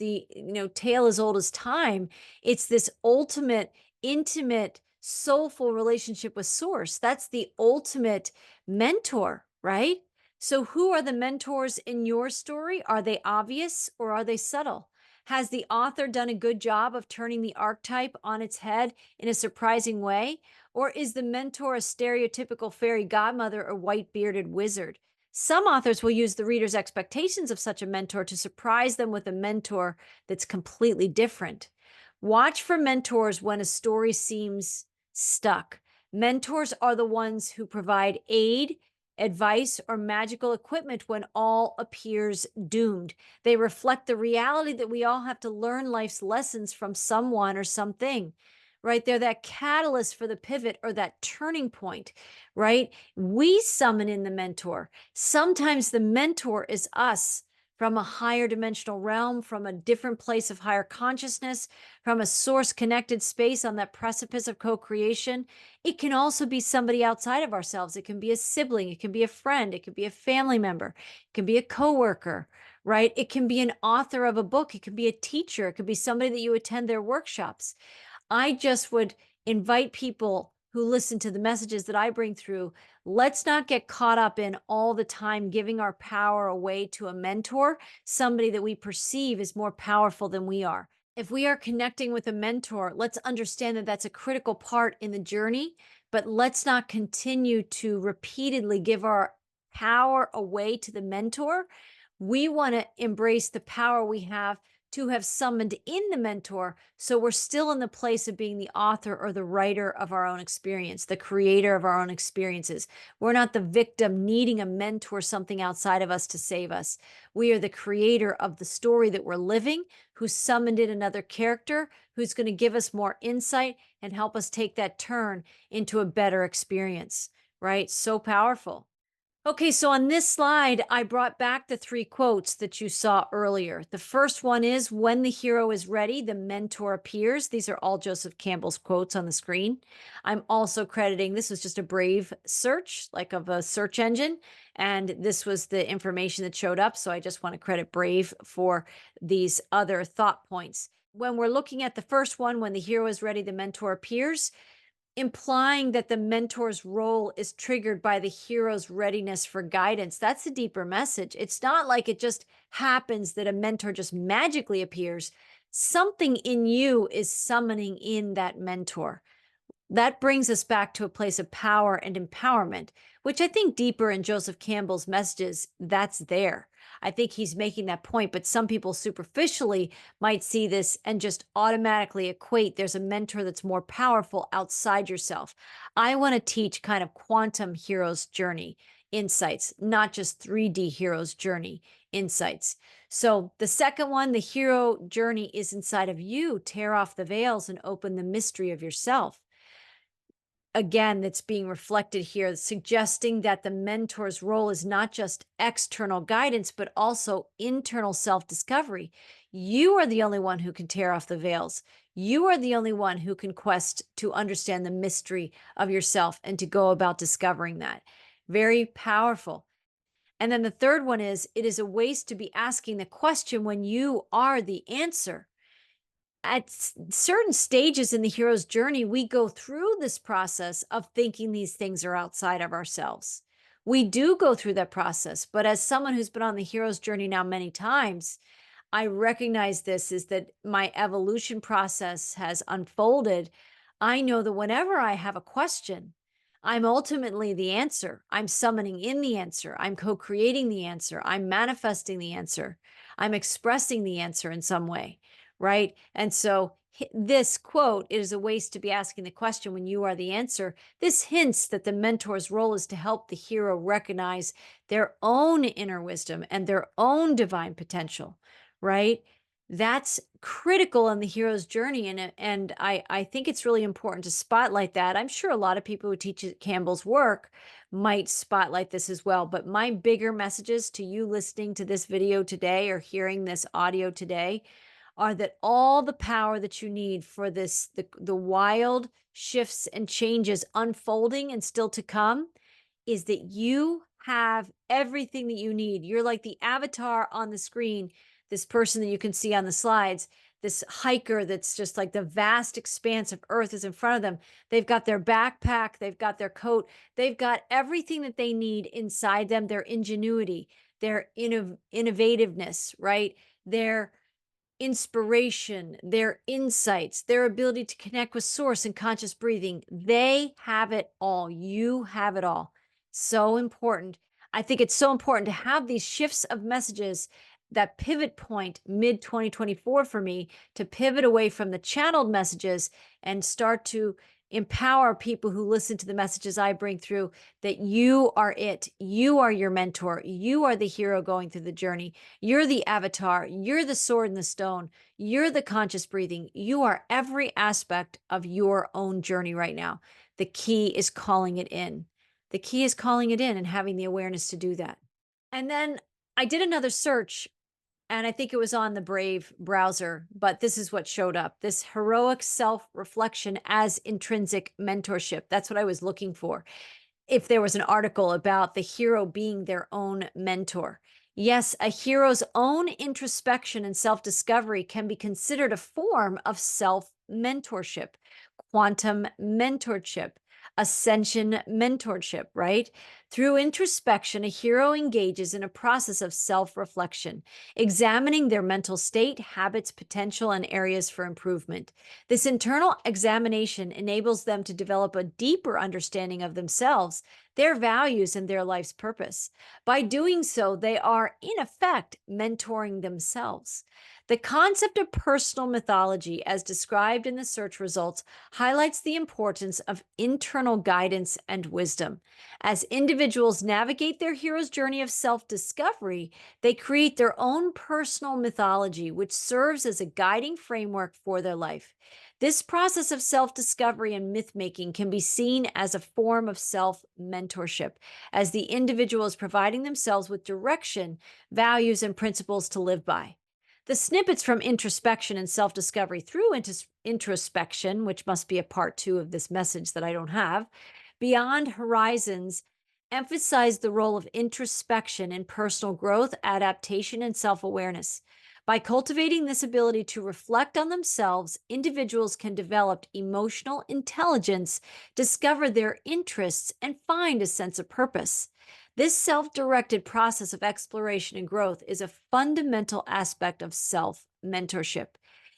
tale as old as time. It's this ultimate, intimate, soulful relationship with source. That's the ultimate mentor, right? So, who are the mentors in your story? Are they obvious or are they subtle? Has the author done a good job of turning the archetype on its head in a surprising way? Or is the mentor a stereotypical fairy godmother or white bearded wizard? Some authors will use the reader's expectations of such a mentor to surprise them with a mentor that's completely different. Watch for mentors when a story seems stuck. Mentors are the ones who provide aid, advice, or magical equipment when all appears doomed. They reflect the reality that we all have to learn life's lessons from someone or something, right? They're that catalyst for the pivot or that turning point, right? We summon in the mentor. Sometimes the mentor is us from a higher dimensional realm, from a different place of higher consciousness, from a source connected space on that precipice of co creation. It can also be somebody outside of ourselves. It can be a sibling, it can be a friend, it can be a family member, it can be a coworker, right? It can be an author of a book, it can be a teacher, it could be somebody that you attend their workshops. I just would invite people who listen to the messages that I bring through. Let's not get caught up in all the time giving our power away to a mentor, somebody that we perceive is more powerful than we are. If we are connecting with a mentor, let's understand that that's a critical part in the journey, but let's not continue to repeatedly give our power away to the mentor. We want to embrace the power we have to have summoned in the mentor. So we're still in the place of being the author or the writer of our own experience, the creator of our own experiences. We're not the victim needing a mentor, something outside of us to save us. We are the creator of the story that we're living, who summoned in another character who's going to give us more insight and help us take that turn into a better experience, right? So powerful. Okay, so on this slide, I brought back the three quotes that you saw earlier. The first one is, "When the hero is ready, the mentor appears." These are all Joseph Campbell's quotes on the screen. I'm also crediting, this was just a Brave search, like of a search engine, and this was the information that showed up. So I just want to credit Brave for these other thought points. When we're looking at the first one, "When the hero is ready, the mentor appears," implying that the mentor's role is triggered by the hero's readiness for guidance. That's a deeper message. It's not like it just happens that a mentor just magically appears. Something in you is summoning in that mentor. That brings us back to a place of power and empowerment, which I think deeper in Joseph Campbell's messages, that's there. I think he's making that point, but some people superficially might see this and just automatically equate there's a mentor that's more powerful outside yourself. I want to teach kind of quantum hero's journey insights, not just 3D hero's journey insights. So the second one, the hero journey is inside of you. Tear off the veils and open the mystery of yourself. Again, that's being reflected here, suggesting that the mentor's role is not just external guidance, but also internal self-discovery. You are the only one who can tear off the veils. You are the only one who can quest to understand the mystery of yourself and to go about discovering that. Very powerful. And then the third one is, it is a waste to be asking the question when you are the answer. At certain stages in the hero's journey, we go through this process of thinking these things are outside of ourselves. We do go through that process, but as someone who's been on the hero's journey now many times, I recognize this is that my evolution process has unfolded. I know that whenever I have a question, I'm ultimately the answer. I'm summoning in the answer. I'm co creating the answer. I'm manifesting the answer. I'm expressing the answer in some way. Right. And so this quote is a waste to be asking the question when you are the answer. This hints that the mentor's role is to help the hero recognize their own inner wisdom and their own divine potential, right? That's critical in the hero's journey. And I think it's really important to spotlight that. I'm sure a lot of people who teach at Campbell's work might spotlight this as well. But my bigger messages to you listening to this video today or hearing this audio today are that all the power that you need for the wild shifts and changes unfolding and still to come is that you have everything that you need. You're like the avatar on the screen, this person that you can see on the slides, this hiker that's just like the vast expanse of earth is in front of them. They've got their backpack, they've got their coat, they've got everything that they need inside them, their ingenuity, their innovativeness, right? Their inspiration, their insights, their ability to connect with source and conscious breathing. They have it all. You have it all. So important. I think it's so important to have these shifts of messages, that pivot point mid 2024 for me to pivot away from the channeled messages and start to empower people who listen to the messages I bring through, that you are it. You are your mentor. You are the hero going through the journey. You're the avatar. You're the sword and the stone. You're the conscious breathing. You are every aspect of your own journey right now. The key is calling it in. The key is calling it in and having the awareness to do that. And then I did another search, and I think it was on the Brave browser, but this is what showed up: this heroic self reflection as intrinsic mentorship. That's what I was looking for, if there was an article about the hero being their own mentor. Yes, a hero's own introspection and self discovery can be considered a form of self mentorship, quantum mentorship, ascension mentorship, right? Through introspection, a hero engages in a process of self reflection, examining their mental state, habits, potential, and areas for improvement. This internal examination enables them to develop a deeper understanding of themselves, their values, and their life's purpose. By doing so, they are, in effect, mentoring themselves. The concept of personal mythology, as described in the search results, highlights the importance of internal guidance and wisdom. As individuals navigate their hero's journey of self discovery, they create their own personal mythology, which serves as a guiding framework for their life. This process of self discovery and myth making can be seen as a form of self mentorship, as the individual is providing themselves with direction, values, and principles to live by. The snippets from introspection and self discovery through introspection, which must be a part two of this message that I don't have, beyond horizons, emphasize the role of introspection in personal growth, adaptation, and self awareness. By cultivating this ability to reflect on themselves, individuals can develop emotional intelligence, discover their interests, and find a sense of purpose. This self directed process of exploration and growth is a fundamental aspect of self mentorship.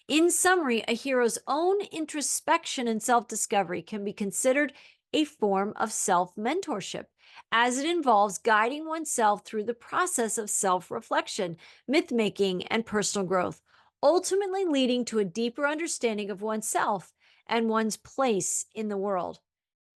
In summary, a hero's own introspection and self discovery can be considered a form of self mentorship, as it involves guiding oneself through the process of self reflection, myth making, and personal growth, ultimately leading to a deeper understanding of oneself and one's place in the world.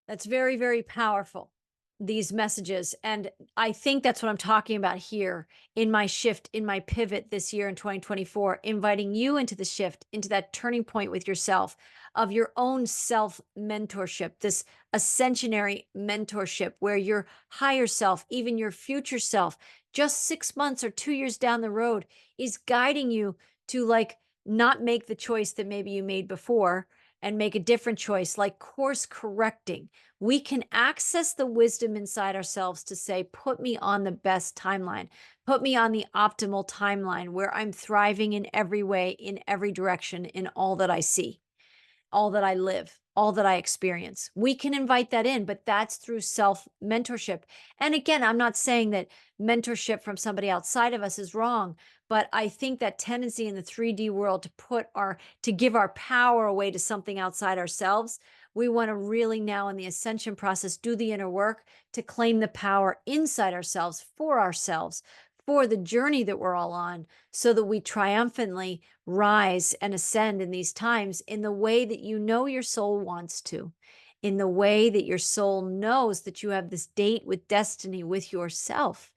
That's very, very powerful, these messages. And I think that's what I'm talking about here in my shift, in my pivot this year in 2024, inviting you into the shift, into that turning point with yourself of your own self mentorship, this ascensionary mentorship where your higher self, even your future self, just 6 months or 2 years down the road, is guiding you to like not make the choice that maybe you made before and make a different choice, like course correcting. We can access the wisdom inside ourselves to say, put me on the best timeline, put me on the optimal timeline where I'm thriving in every way, in every direction, in all that I see, all that I live, all that I experience. We can invite that in, but that's through self mentorship. And again, I'm not saying that mentorship from somebody outside of us is wrong, but I think that tendency in the 3D world to give our power away to something outside ourselves. We want to really now in the ascension process do the inner work to claim the power inside ourselves, for the journey that we're all on, so that we triumphantly rise and ascend in these times in the way that you know your soul wants to, in the way that your soul knows that you have this date with destiny with yourself.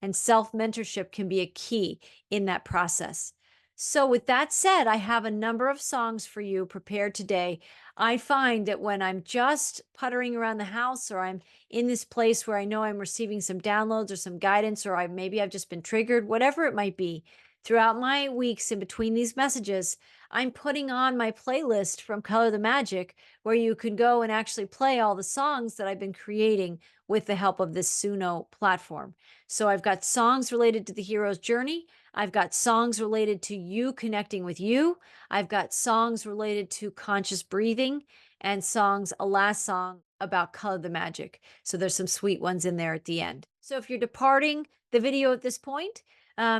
And self mentorship can be a key in that process. So, with that said, I have a number of songs for you prepared today. I find that when I'm just puttering around the house, or I'm in this place where I know I'm receiving some downloads or some guidance, or maybe I've just been triggered, whatever it might be, throughout my weeks in between these messages, I'm putting on my playlist from Color the Magic, where you can go and actually play all the songs that I've been creating with the help of this Suno platform. So I've got songs related to the hero's journey. I've got songs related to you connecting with you. I've got songs related to conscious breathing, and a last song about Color the Magic. So there's some sweet ones in there at the end. So if you're departing the video at this point,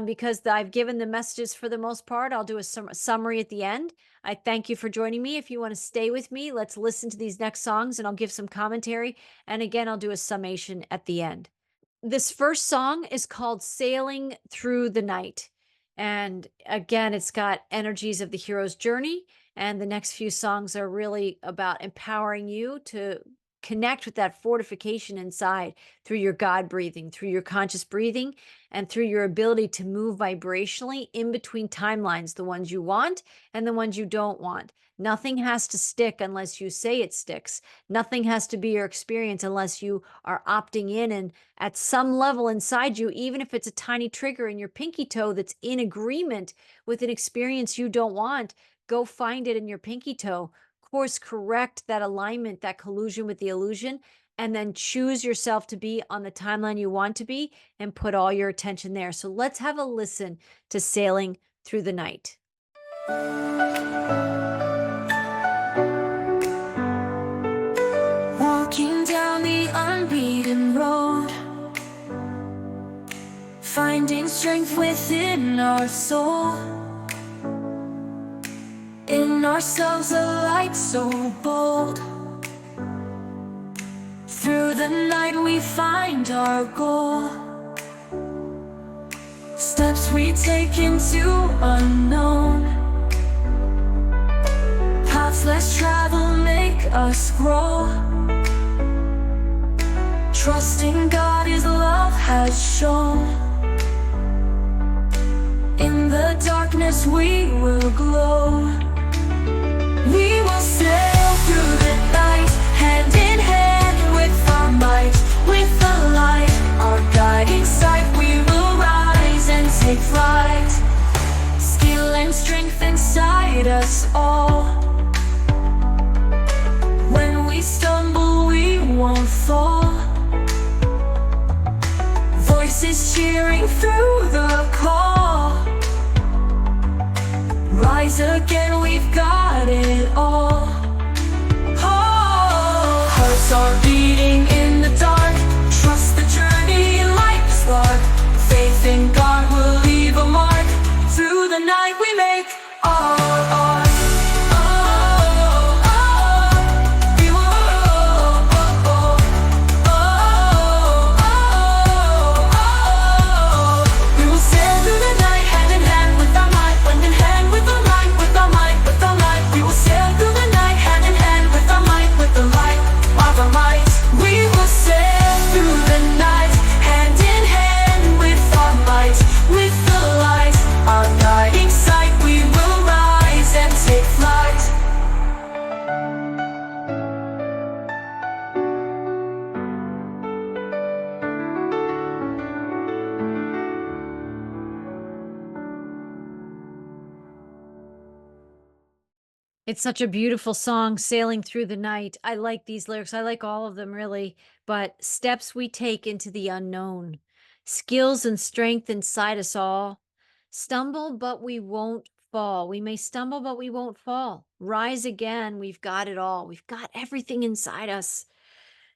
because I've given the messages for the most part, I'll do a summary at the end. I thank you for joining me. If you want to stay with me, let's listen to these next songs and I'll give some commentary. And again, I'll do a summation at the end. This first song is called Sailing Through the Night. And again, it's got energies of the hero's journey. And the next few songs are really about empowering you to connect with that fortification inside through your God breathing, through your conscious breathing, and through your ability to move vibrationally in between timelines, the ones you want and the ones you don't want. Nothing has to stick unless you say it sticks. Nothing has to be your experience unless you are opting in, and at some level inside you, even if it's a tiny trigger in your pinky toe that's in agreement with an experience you don't want, go find it in your pinky toe. Course correct that alignment, that collusion with the illusion, and then choose yourself to be on the timeline you want to be and put all your attention there. So let's have a listen to Sailing Through the Night. Walking down the unbeaten road, finding strength within our soul. In ourselves a light so bold. Through the night we find our goal. Steps we take into unknown. Paths less traveled make us grow. Trusting God His love has shown. In the darkness we will glow. We will sail through the night, hand in hand with our might, with the light, our guiding sight. We will rise and take flight. Skill and strength inside us all. When we stumble, we won't fall. Voices cheering through the call. Rise again, we've got it all. Oh, hearts are beating in the dark. Trust the journey, light the spark. Faith in God will leave a mark. Through the night we make our art. It's such a beautiful song, Sailing Through the Night. I like these lyrics. I like all of them, really. But steps we take into the unknown, skills and strength inside us all. Stumble, but we won't fall. We may stumble, but we won't fall. Rise again. We've got it all. We've got everything inside us.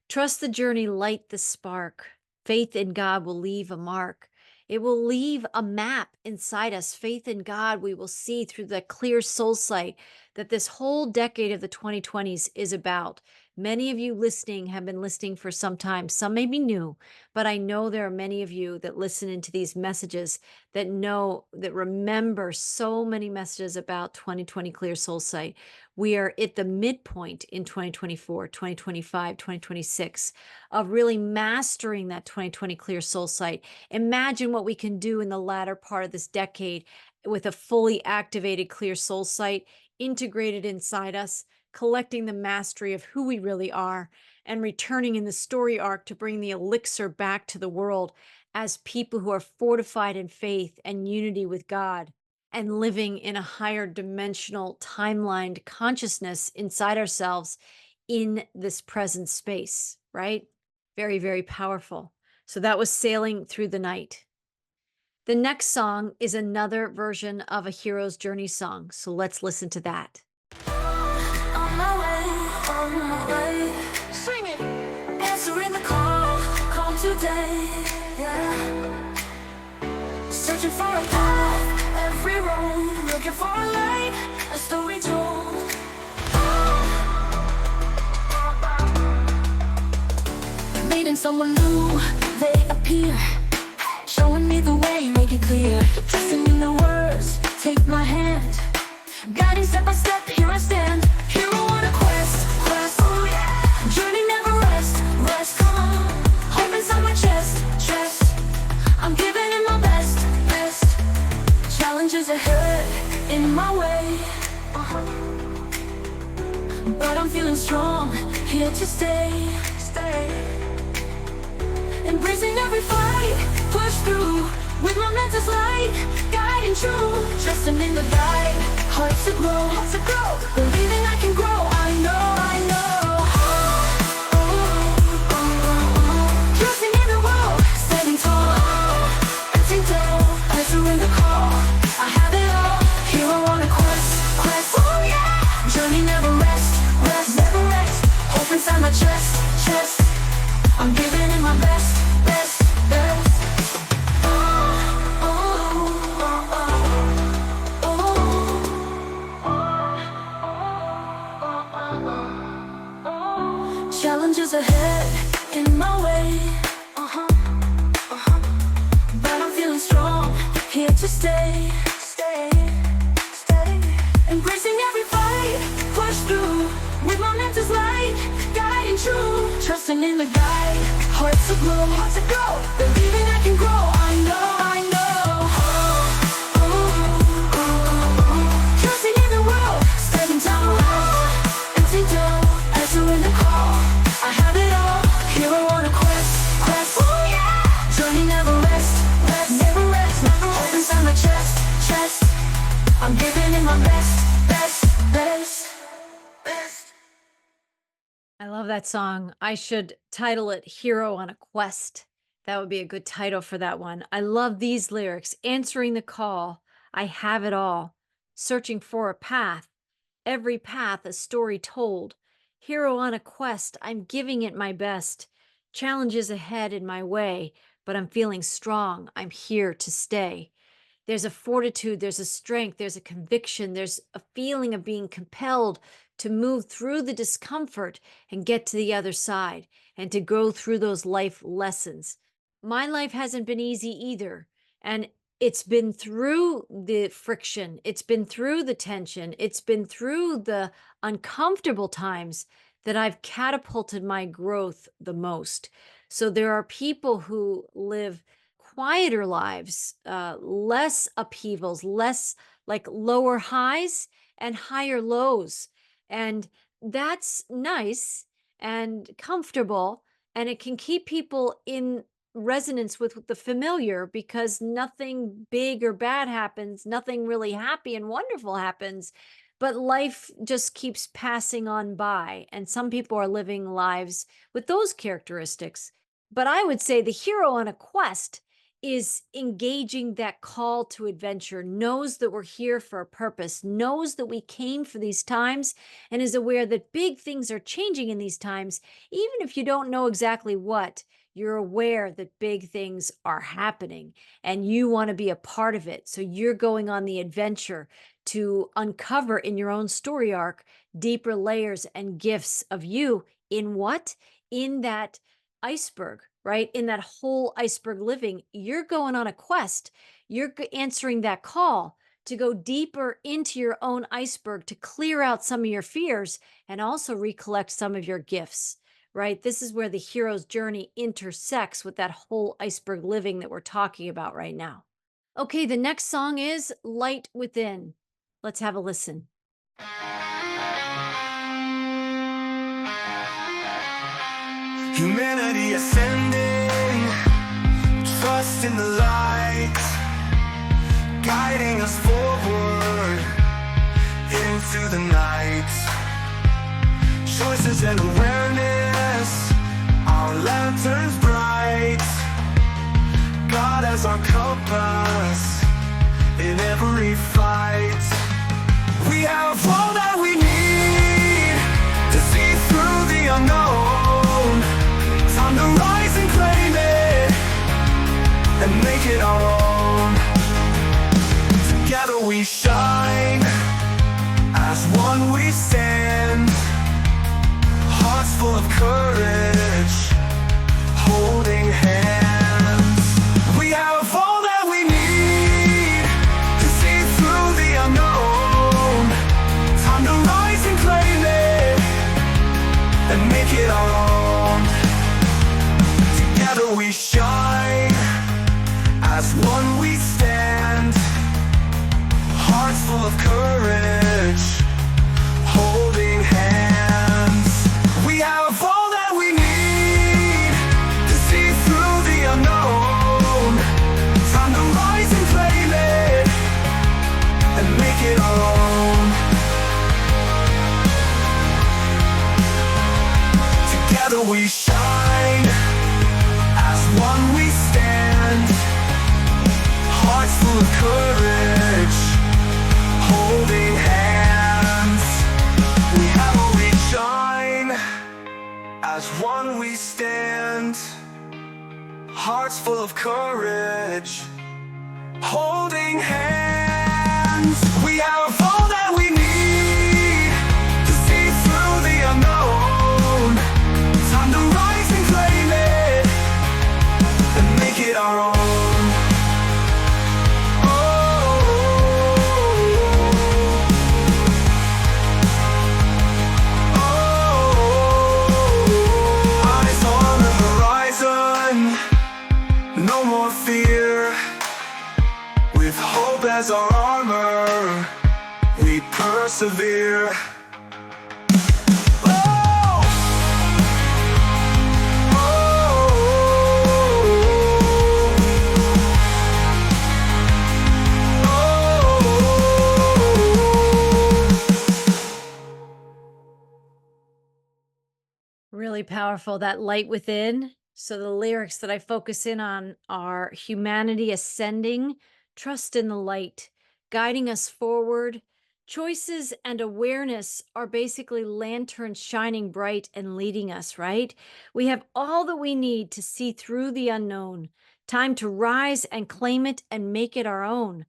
Trust the journey, light the spark. Faith in God will leave a mark. It will leave a map inside us. Faith in God, we will see through the clear soul sight that this whole decade of the 2020s is about. Many of you listening have been listening for some time. Some may be new, but I know there are many of you that listen into these messages that know, that remember so many messages about 2020 clear soul sight. We are at the midpoint in 2024, 2025, 2026 of really mastering that 2020 clear soul sight. Imagine what we can do in the latter part of this decade with a fully activated clear soul sight integrated inside us, collecting the mastery of who we really are, and returning in the story arc to bring the elixir back to the world as people who are fortified in faith and unity with God and living in a higher dimensional timeline consciousness inside ourselves in this present space, right? Very, very powerful. So that was Sailing Through the Night. The next song is another version of a hero's journey song. So let's listen to that. On my way. Sing it. Answering the call today. Yeah. Searching for a path, every road, looking for a light, a story told. Meeting someone new, they appear, showing me the way, make it clear. Trusting in the words, take my hand, guiding step by step, here I stand. Hero on a quest, oh yeah. Journey never rest, come on. Hope inside my chest. I'm giving it my best. Challenges ahead, in my way. But I'm feeling strong, here to stay. Embracing every fight, push through with my mentor's light, guiding true, trusting in the guide, hearts to grow, believing I can grow. I know. Trusting in the world, standing tall, acting down, answering the call. I have it all, hero on a quest. Oh yeah, journey never rest. Hope inside my chest. I'm giving it my best. Challenges ahead, in my way. But I'm feeling strong, here to stay. Embracing every fight, push through with my mentor's light, guiding true, trusting in the guide, hearts aglow, believing I can grow. I know. Trusting in the world, standing tall, empty down, answering the call. I have it all, hero on a quest. Oh yeah, journey never rest. Hope inside my chest. I'm giving it my best. I love that song. I should title it Hero on a Quest. That would be a good title for that one. I love these lyrics. Answering the call, I have it all. Searching for a path, every path a story told. Hero on a quest, I'm giving it my best. Challenges ahead in my way, but I'm feeling strong. I'm here to stay. There's a fortitude, there's a strength, there's a conviction, there's a feeling of being compelled to move through the discomfort and get to the other side and to go through those life lessons. My life hasn't been easy either. And it's been through the friction, it's been through the tension, it's been through the uncomfortable times that I've catapulted my growth the most. So there are people who live quieter lives, less upheavals, less like lower highs and higher lows. And that's nice and comfortable. And it can keep people in resonance with the familiar because nothing big or bad happens, nothing really happy and wonderful happens. But life just keeps passing on by. And some people are living lives with those characteristics. But I would say the hero on a quest is engaging that call to adventure, knows that we're here for a purpose, knows that we came for these times, and is aware that big things are changing in these times. Even if you don't know exactly what, you're aware that big things are happening and you want to be a part of it. So you're going on the adventure to uncover in your own story arc deeper layers and gifts of you in what? In that iceberg, right? In that whole iceberg living, you're going on a quest. You're answering that call to go deeper into your own iceberg to clear out some of your fears and also recollect some of your gifts, right? This is where the hero's journey intersects with that whole iceberg living that we're talking about right now. Okay, the next song is Light Within. Let's have a listen. Humanity ascending, trust in the light, guiding us forward into the night. Choices and awareness, our lanterns bright. God as our compass in every fight. We have all that we need to see through the unknown. Time to rise and claim it and make it our own. Together we shine, as one we stand. Hearts full of courage, holding hands. We have all that we need to see through the unknown. Time to rise and claim it and make it our own. Together we shine, as one we stand. Hearts full of courage, holding hands. We have all that we need to see through the unknown. Time to rise and claim it and make it our own. Together we shine, as one we stand. Hearts full of courage, holding hands. We have all we shine, as one we stand. Hearts full of courage, holding hands. We have all that we need to see through the unknown. Time to rise and claim it and make it our own. Eyes on the horizon, no more fear. With hope as our armor, we persevere. Oh! Really powerful, that light within. So the lyrics that I focus in on are humanity ascending, trust in the light, guiding us forward. Choices and awareness are basically lanterns shining bright and leading us, right? We have all that we need to see through the unknown. Time to rise and claim it and make it our own.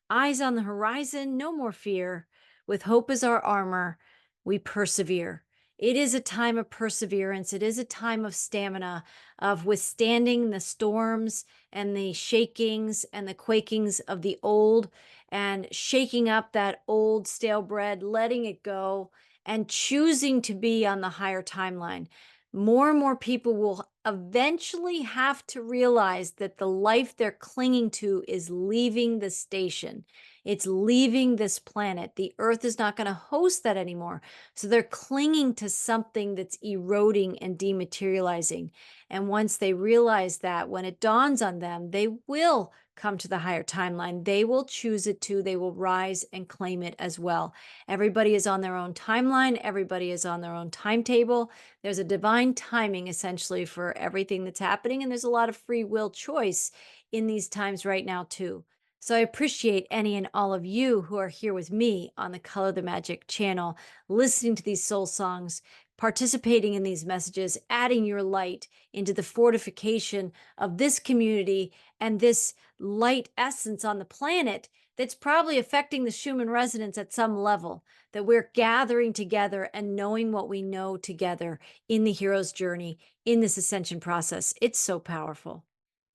Eyes on the horizon, no more fear. With hope as our armor, we persevere. It is a time of perseverance. It is a time of stamina, of withstanding the storms and the shakings and the quakings of the old, and shaking up that old stale bread, letting it go, and choosing to be on the higher timeline. More and more people will eventually have to realize that the life they're clinging to is leaving the station. It's leaving this planet. The earth is not going to host that anymore. So they're clinging to something that's eroding and dematerializing. And once they realize that, when it dawns on them, they will come to the higher timeline. They will choose it too. They will rise and claim it as well. Everybody is on their own timeline. Everybody is on their own timetable. There's a divine timing essentially for everything that's happening. And there's a lot of free will choice in these times right now, too. So I appreciate any and all of you who are here with me on the Color the Magic channel, listening to these soul songs, participating in these messages, adding your light into the fortification of this community and this light essence on the planet that's probably affecting the Schumann resonance at some level, that we're gathering together and knowing what we know together in the hero's journey, in this ascension process. It's so powerful.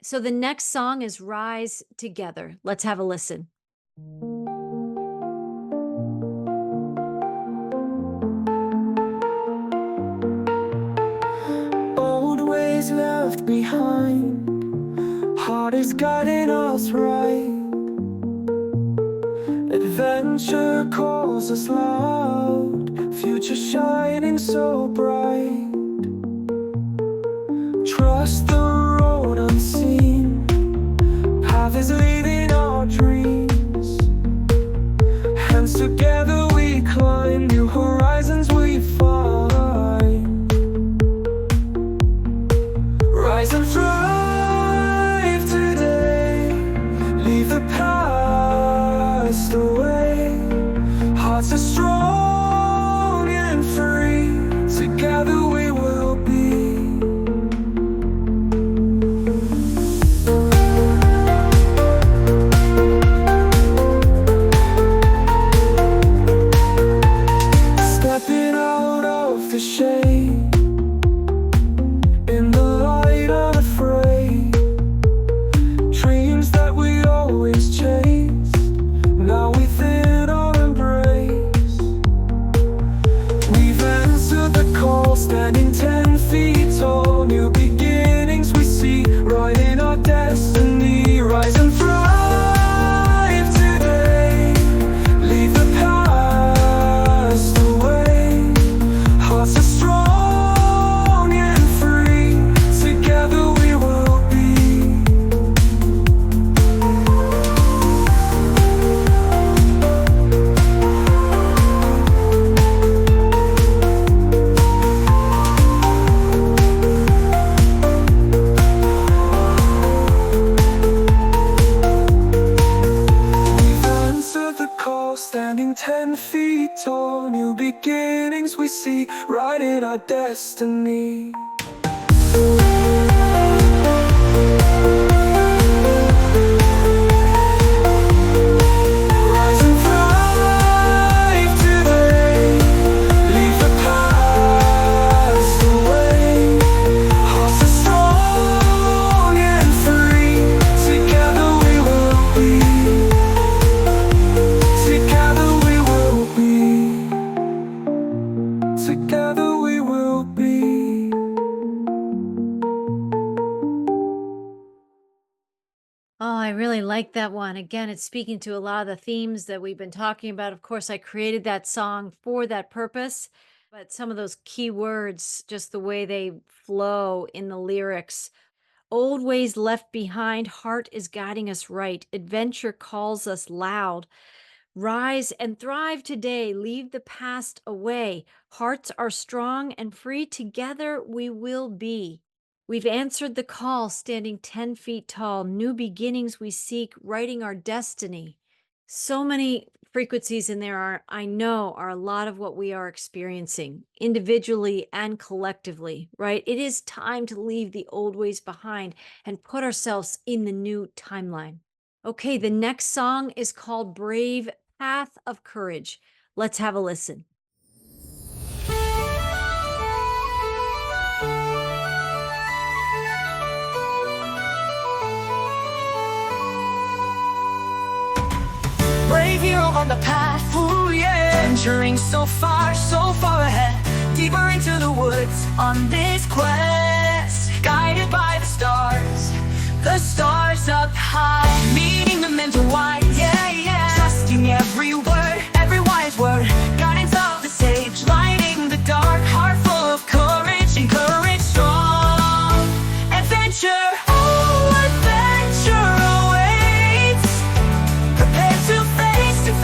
So the next song is Rise Together. Let's have a listen. Old ways left behind, heart is guiding us right. Adventure calls us loud, future shining so bright. Trust the road unseen, path is leading our dreams. Hands together we climb, new horizons we find. Rise and thrive today, leave the past away. Hearts are strong and free, together we will be. Stepping out of the shade, in the light unafraid. Dreams that we always chase, now within our embrace. We've answered the call, standing 10 feet tall. New beginnings we see, right in our destiny. Rise and thrive today, leave the past away. Hearts are strong and free, together we will be. We've answered the call, standing 10 feet tall. New beginnings we see, right in our destiny. Rise and thrive today, leave the past away. Hearts are strong and free, together we will be. Together we will be. Together we will be. Oh, I really like that one. Again, it's speaking to a lot of the themes that we've been talking about. Of course, I created that song for that purpose, but some of those key words, just the way they flow in the lyrics. Old ways left behind, heart is guiding us right. Adventure calls us loud. Rise and thrive today, leave the past away. Hearts are strong and free, together we will be. We've answered the call, standing 10 feet tall. New beginnings we seek, writing our destiny. So many frequencies in there I know, are a lot of what we are experiencing individually and collectively, right? It is time to leave the old ways behind and put ourselves in the new timeline. Okay, the next song is called Brave Path of Courage. Let's have a listen. Brave hero on the path, ooh yeah. Venturing so far ahead, deeper into the woods on this quest. Guided by the stars up high, meeting the mental wide, yeah, yeah. Trusting every word, every wise word, guidance of the sage, lighting the dark, heart full of courage, and courage strong. Adventure, oh, adventure awaits. Prepare to face the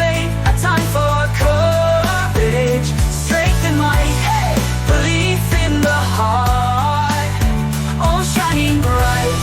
fate, a time for courage, strength and might, hey, belief in the heart, all shining bright.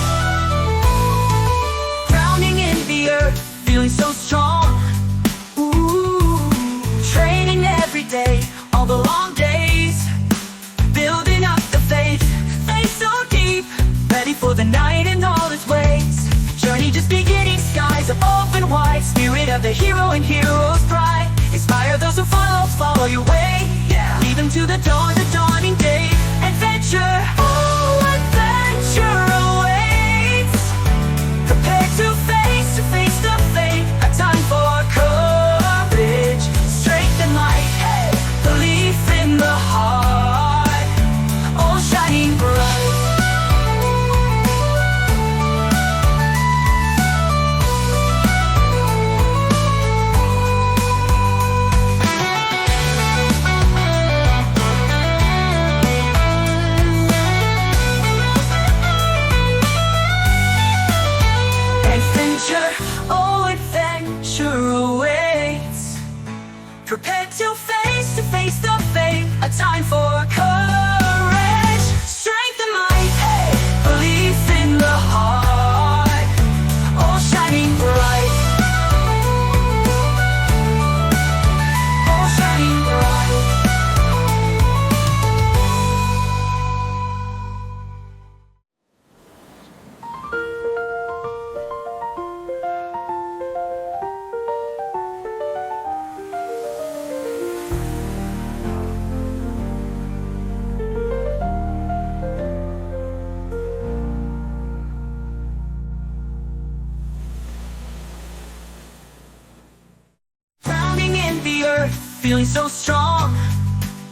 feeling so strong.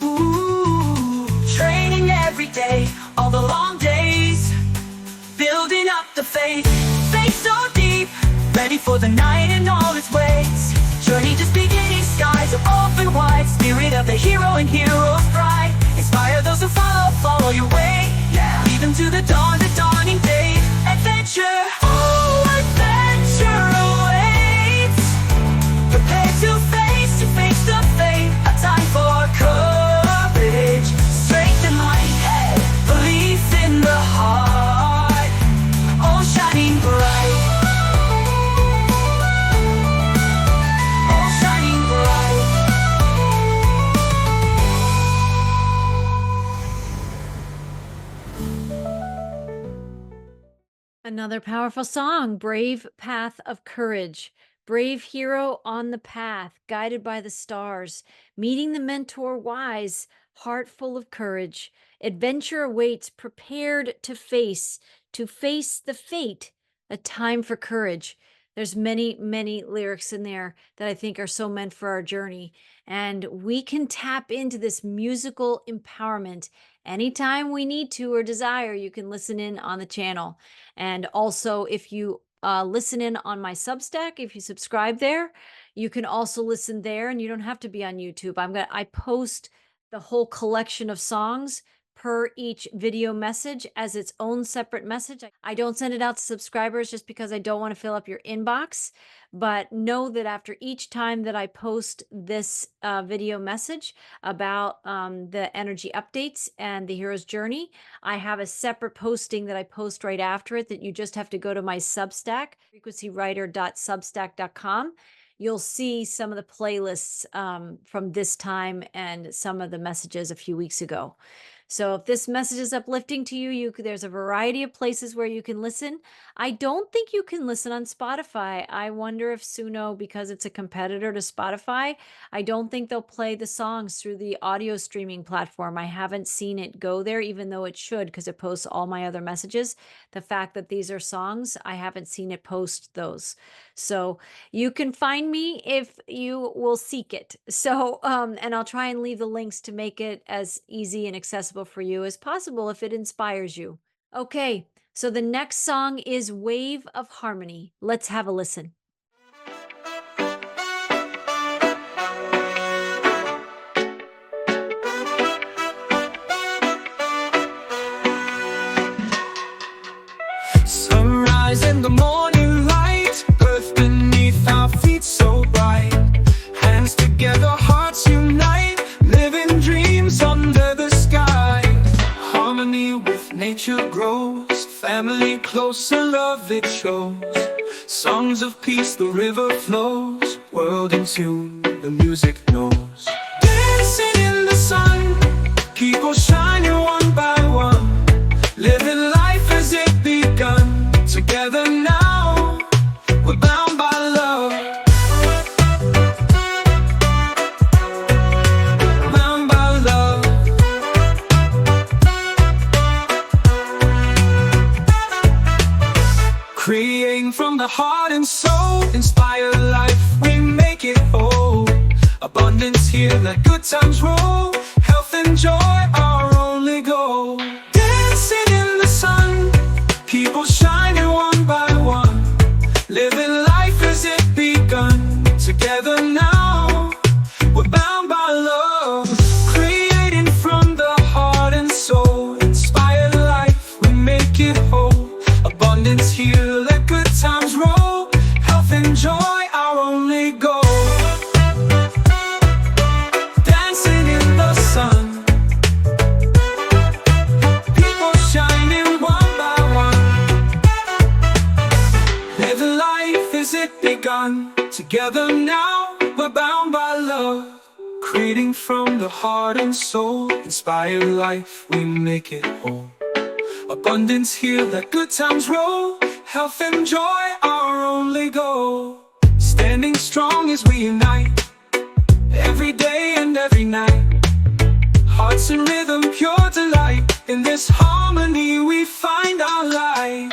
Ooh, training every day, all the long days, building up the faith. Faith so deep, ready for the night and all its ways. Journey just beginning, skies are open wide. Spirit of the hero and hero's pride. Inspire those who follow, follow your way. Yeah. Lead them to the dawn, the dawning day. Adventure, oh, adventure awaits. Prepare to face the fate. A time for courage, strength in mind, head, belief in the heart, all shining bright. All shining bright. Another powerful song, Brave Path of Courage. Brave hero on the path, guided by the stars, meeting the mentor wise, heart full of courage. Adventure awaits, prepared to face the fate, a time for courage. There's many, many lyrics in there that I think are so meant for our journey. And we can tap into this musical empowerment anytime we need to or desire. You can listen in on the channel. And also, if you listen in on my Substack, if you subscribe there, you can also listen there, and you don't have to be on YouTube. I post the whole collection of songs per each video message as its own separate message. I don't send it out to subscribers just because I don't want to fill up your inbox, but know that after each time that I post this video message about the energy updates and the hero's journey, I have a separate posting that I post right after it that you just have to go to my Substack, frequencywriter.substack.com. You'll see some of the playlists from this time and some of the messages a few weeks ago. So if this message is uplifting to you, there's a variety of places where you can listen. I don't think you can listen on Spotify. I wonder if Suno, because it's a competitor to Spotify, I don't think they'll play the songs through the audio streaming platform. I haven't seen it go there, even though it should, because it posts all my other messages. The fact that these are songs, I haven't seen it post those. So you can find me if you will seek it. So, and I'll try and leave the links to make it as easy and accessible for you as possible if it inspires you. Okay, so the next song is Wave of Harmony. Let's have a listen. Sunrise in the morning light, earth beneath our feet so bright. Hands together, hearts unite, living dreams under the sky. Harmony with nature grows, family close and love it shows. Songs of peace, the river flows, world in tune, the music knows. Dancing in the sun, people shining one by one, living life as it begun. Together now, we're bound by love. Bound by love. Creating from the heart and soul, inspire life, we make it whole. Abundance here, let good times roll. Health and joy, our only goal. Dancing in the sun, people shining one by one, living life as it begun. Together now, we're bound by love. Creating from the heart and soul, inspire life, we make it whole. Abundance here, let good times roll. Health and joy, our only goal. Dancing in the sun, people shining one by one, living life as it begun. Together now, we're bound by love. Creating from the heart and soul, inspire life, we make it whole. Abundance here, let good times roll. Health and joy, our only goal. Standing strong as we unite, every day and every night. Hearts in rhythm, pure delight. In this harmony we find our light.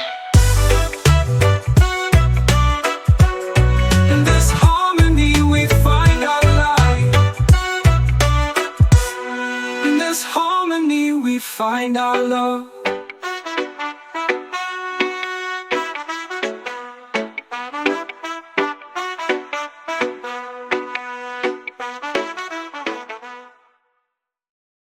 In this harmony we find our light. harmony we find our love.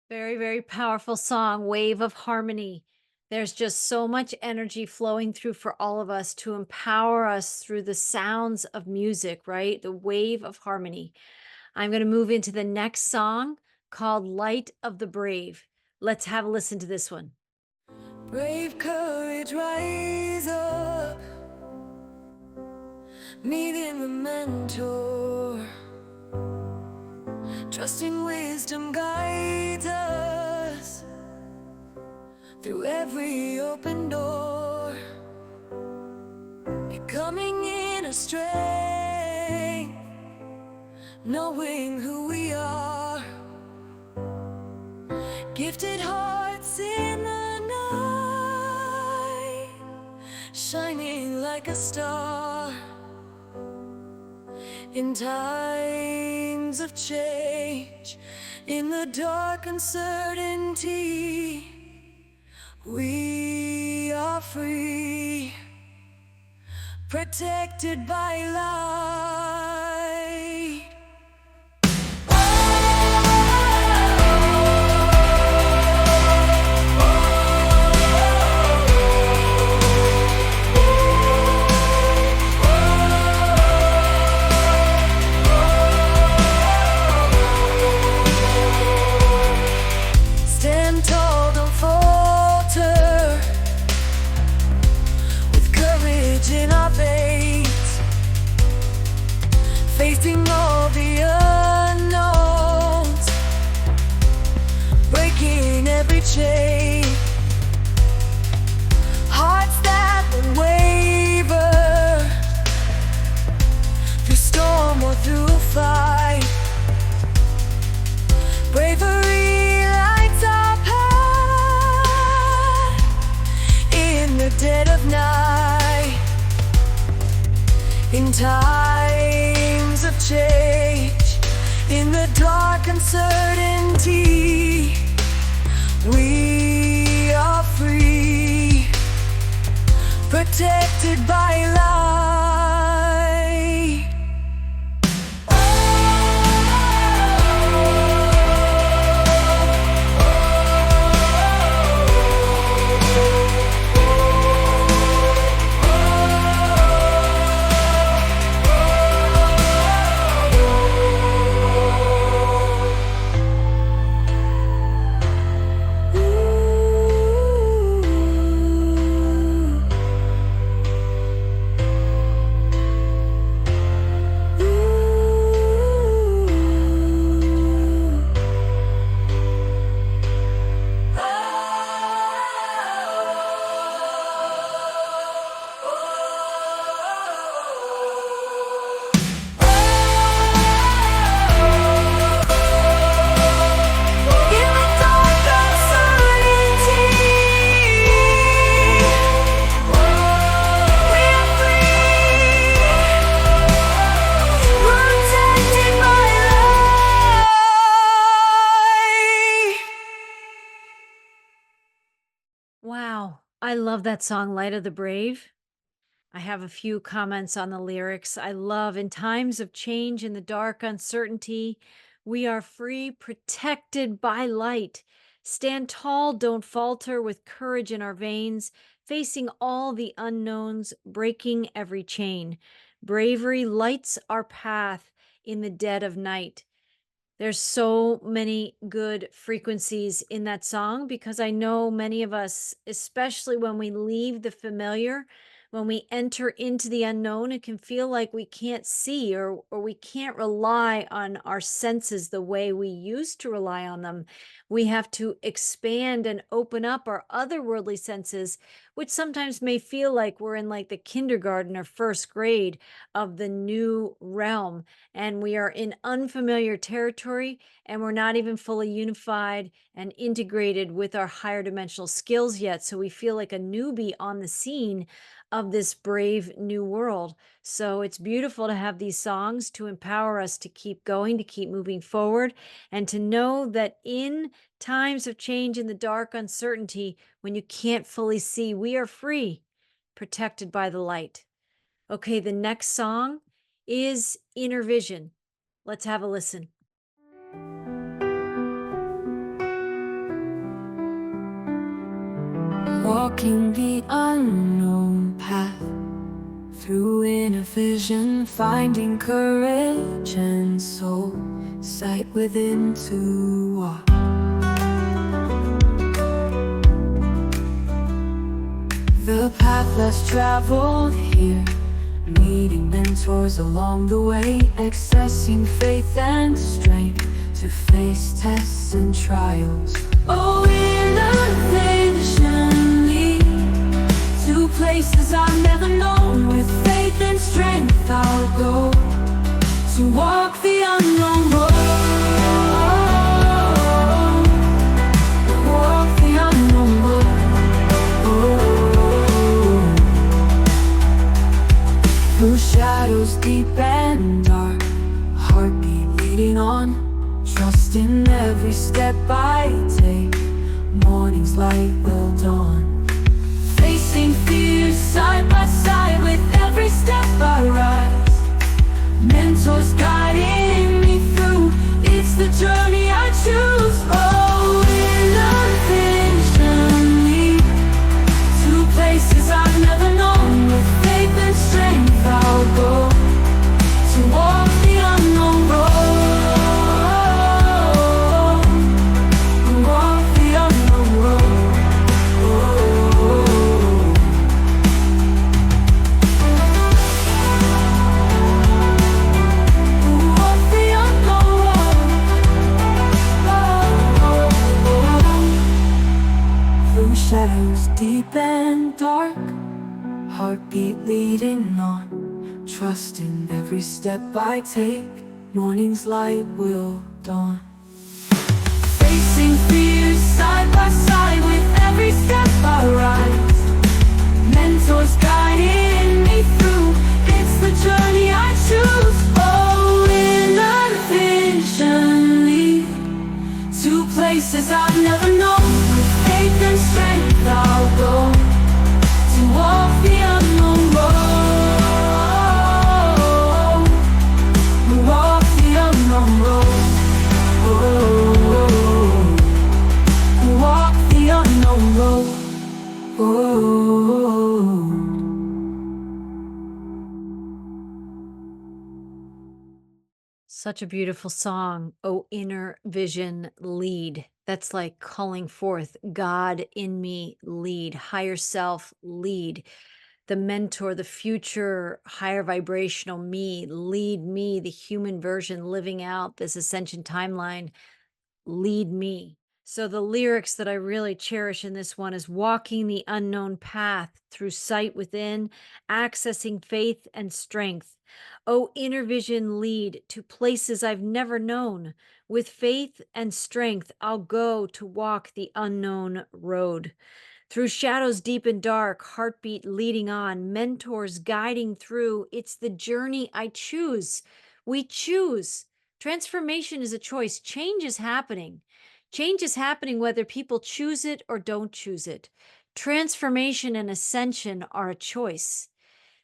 Very, very powerful song, Wave of Harmony. There's just so much energy flowing through for all of us to empower us through the sounds of music, right? The wave of harmony. I'm going to move into the next song called Light of the Brave. Let's have a listen to this one. Brave courage, rise up, meeting the mentor, trusting wisdom guides us through every open door, becoming inner strength, knowing who we are, gifted hearts in the night, shining like a star. In times of change, in the dark uncertainty, we are free, protected by light. Stand tall, don't falter, with courage in our veins, facing all the unknowns, breaking every chain. Hearts that won't waver, through storm or through fight. Bravery lights our path in the dead of night. In times of change, in the dark uncertainty, we are free, protected by light. Wow, I love that song, Light of the Brave. I have a few comments on the lyrics. I love in times of change in the dark uncertainty, we are free, protected by light. Stand tall, don't falter, with courage in our veins, facing all the unknowns, breaking every chain. Bravery lights our path in the dead of night. There's so many good frequencies in that song because I know many of us, especially when we leave the familiar, when we enter into the unknown, it can feel like we can't see or we can't rely on our senses the way we used to rely on them. We have to expand and open up our otherworldly senses, which sometimes may feel like we're in like the kindergarten or first grade of the new realm, and we are in unfamiliar territory, and we're not even fully unified and integrated with our higher dimensional skills yet. So we feel like a newbie on the scene of this brave new world. So it's beautiful to have these songs to empower us to keep going, to keep moving forward, and to know that in times of change, in the dark uncertainty, when you can't fully see, we are free, protected by the light. Okay, the next song is Inner Vision. Let's have a listen. Walking the unknown path through inner vision, finding courage and soul sight within to walk. The path less traveled here, meeting mentors along the way, accessing faith and strength to face tests and trials. Oh, inner vision lead to places I've never known. With faith and strength I'll go to walk the unknown road. Walk the unknown road. Through shadows deep and dark, heartbeat leading on, trust in every step I take, morning's light will dawn. Facing fears side by side, with every step I rise, mentors guiding me through, it's the journey I choose. Oh, inner vision lead to places I've never known. With faith and strength I'll go to walk the unknown road. Walk the unknown road. Walk the unknown road. Through shadows deep and dark, heartbeat leading on, trust in every step I take, morning's light will dawn. Facing fears side by side, with every step I rise, mentors guiding me through, it's the journey I choose. Oh, inner vision lead to places I've never known. With faith and strength I'll go to walk the unknown road. Walk the unknown road. Walk the unknown road. Such a beautiful song. Oh, inner vision lead. That's like calling forth God in me lead, higher self lead, the mentor, the future higher vibrational me lead me, the human version living out this ascension timeline lead me. So the lyrics that I really cherish in this one is walking the unknown path through sight within, accessing faith and strength. Oh, inner vision lead to places I've never known. With faith and strength, I'll go to walk the unknown road. Through shadows deep and dark, heartbeat leading on, mentors guiding through. It's the journey I choose. We choose. Transformation is a choice. Change is happening. Change is happening whether people choose it or don't choose it. Transformation and ascension are a choice.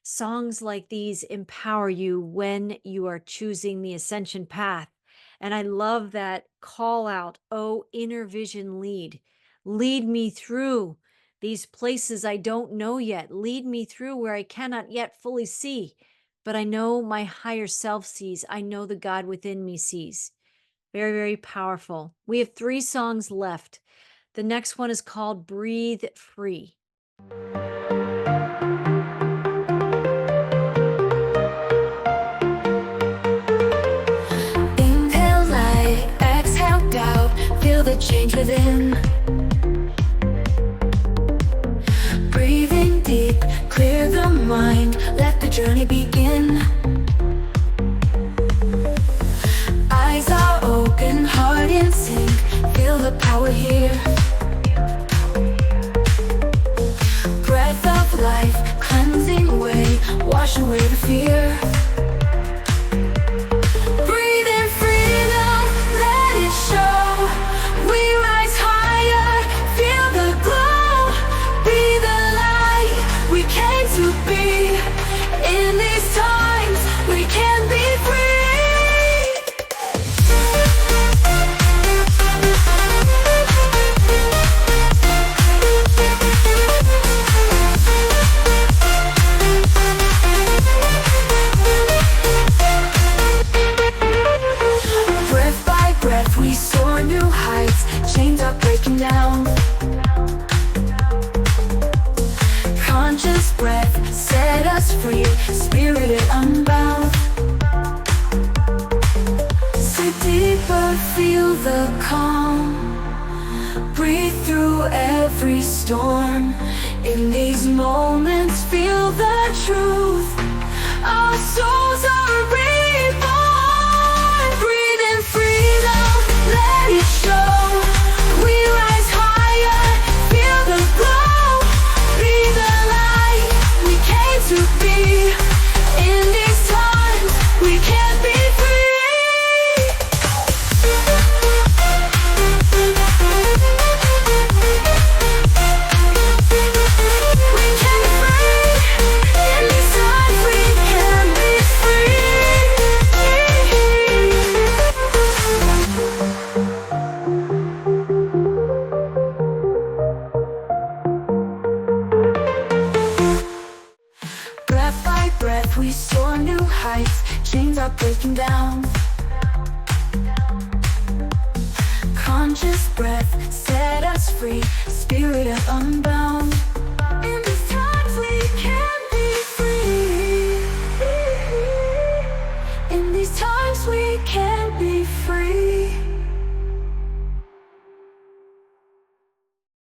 Songs like these empower you when you are choosing the ascension path. And I love that call out, oh, inner vision lead. Lead me through these places I don't know yet. Lead me through where I cannot yet fully see. But I know my higher self sees. I know the God within me sees. Very, very powerful. We have 3 songs left. The next one is called Breathe Free. Inhale light, exhale doubt, feel the change within. Breathing deep, clear the mind, let the journey begin. Eyes are open, heart in sync, feel the power here. Breath of life, cleanse wash away the fear. Breathe in freedom, let it show. We rise higher, feel the glow. Be the light we came to be. In these times, we can be free. Breath by breath, we soar new heights. Chains are breaking down. Conscious breath set us free, spirited unbound. Sit deeper, feel the calm. Breathe through every storm. In these moments, feel the truth. Our souls are reborn. Breathe in freedom, let it show. We rise higher, feel the glow. Be the light we came to be. In these times, we can be free. We can be free. In these times, we can be free. Breath by breath, we soar new heights. Chains are breaking down. Conscious breath set us free, spirit unbound. In these times we can be free. In these times we can be free.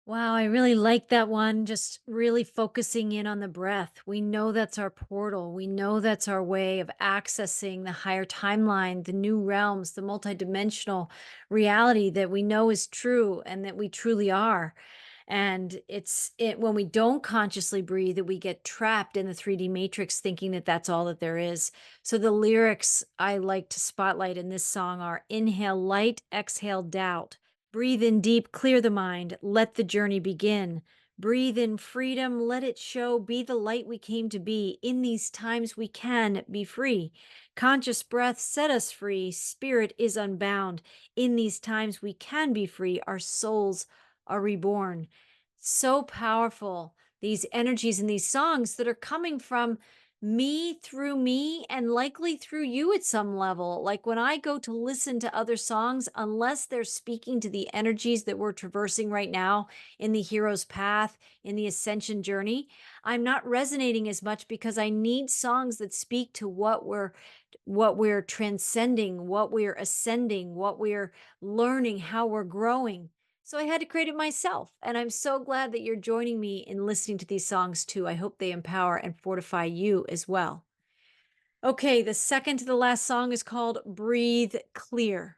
Wow, I really like that one. Just really focusing in on the breath. We know that's our portal. We know that's our way of accessing the higher timeline, the new realms, the multidimensional reality that we know is true and that we truly are. And it's it when we don't consciously breathe that we get trapped in the 3D matrix thinking that that's all that there is. So the lyrics I like to spotlight in this song are: inhale light, exhale doubt. Breathe in deep, clear the mind, let the journey begin. Breathe in freedom, let it show, be the light we came to be. In these times we can be free. Conscious breath set us free, spirit is unbound. In these times we can be free, our souls are reborn. So powerful, these energies in these songs that are coming from me through me and likely through you at some level. Like when I go to listen to other songs, unless they're speaking to the energies that we're traversing right now in the hero's path, in the ascension journey, I'm not resonating as much because I need songs that speak to what we're transcending, what we're ascending, what we're learning, how we're growing. So I had to create it myself. And I'm so glad that you're joining me in listening to these songs too. I hope they empower and fortify you as well. Okay, the second to the last song is called Breathe Clear.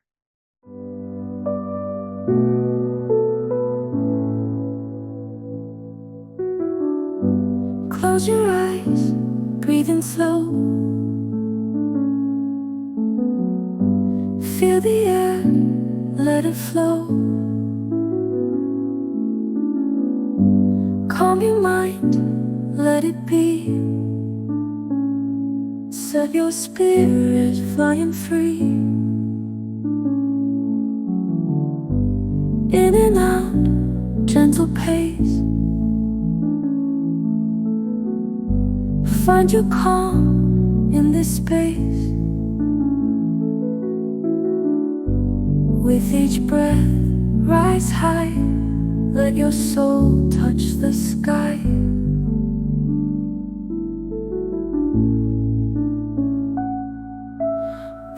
Close your eyes, breathe in slow. Feel the air, let it flow. Calm your mind, let it be. Set your spirit flying free. In and out, gentle pace. Find your calm in this space. With each breath, rise high. Let your soul touch the sky.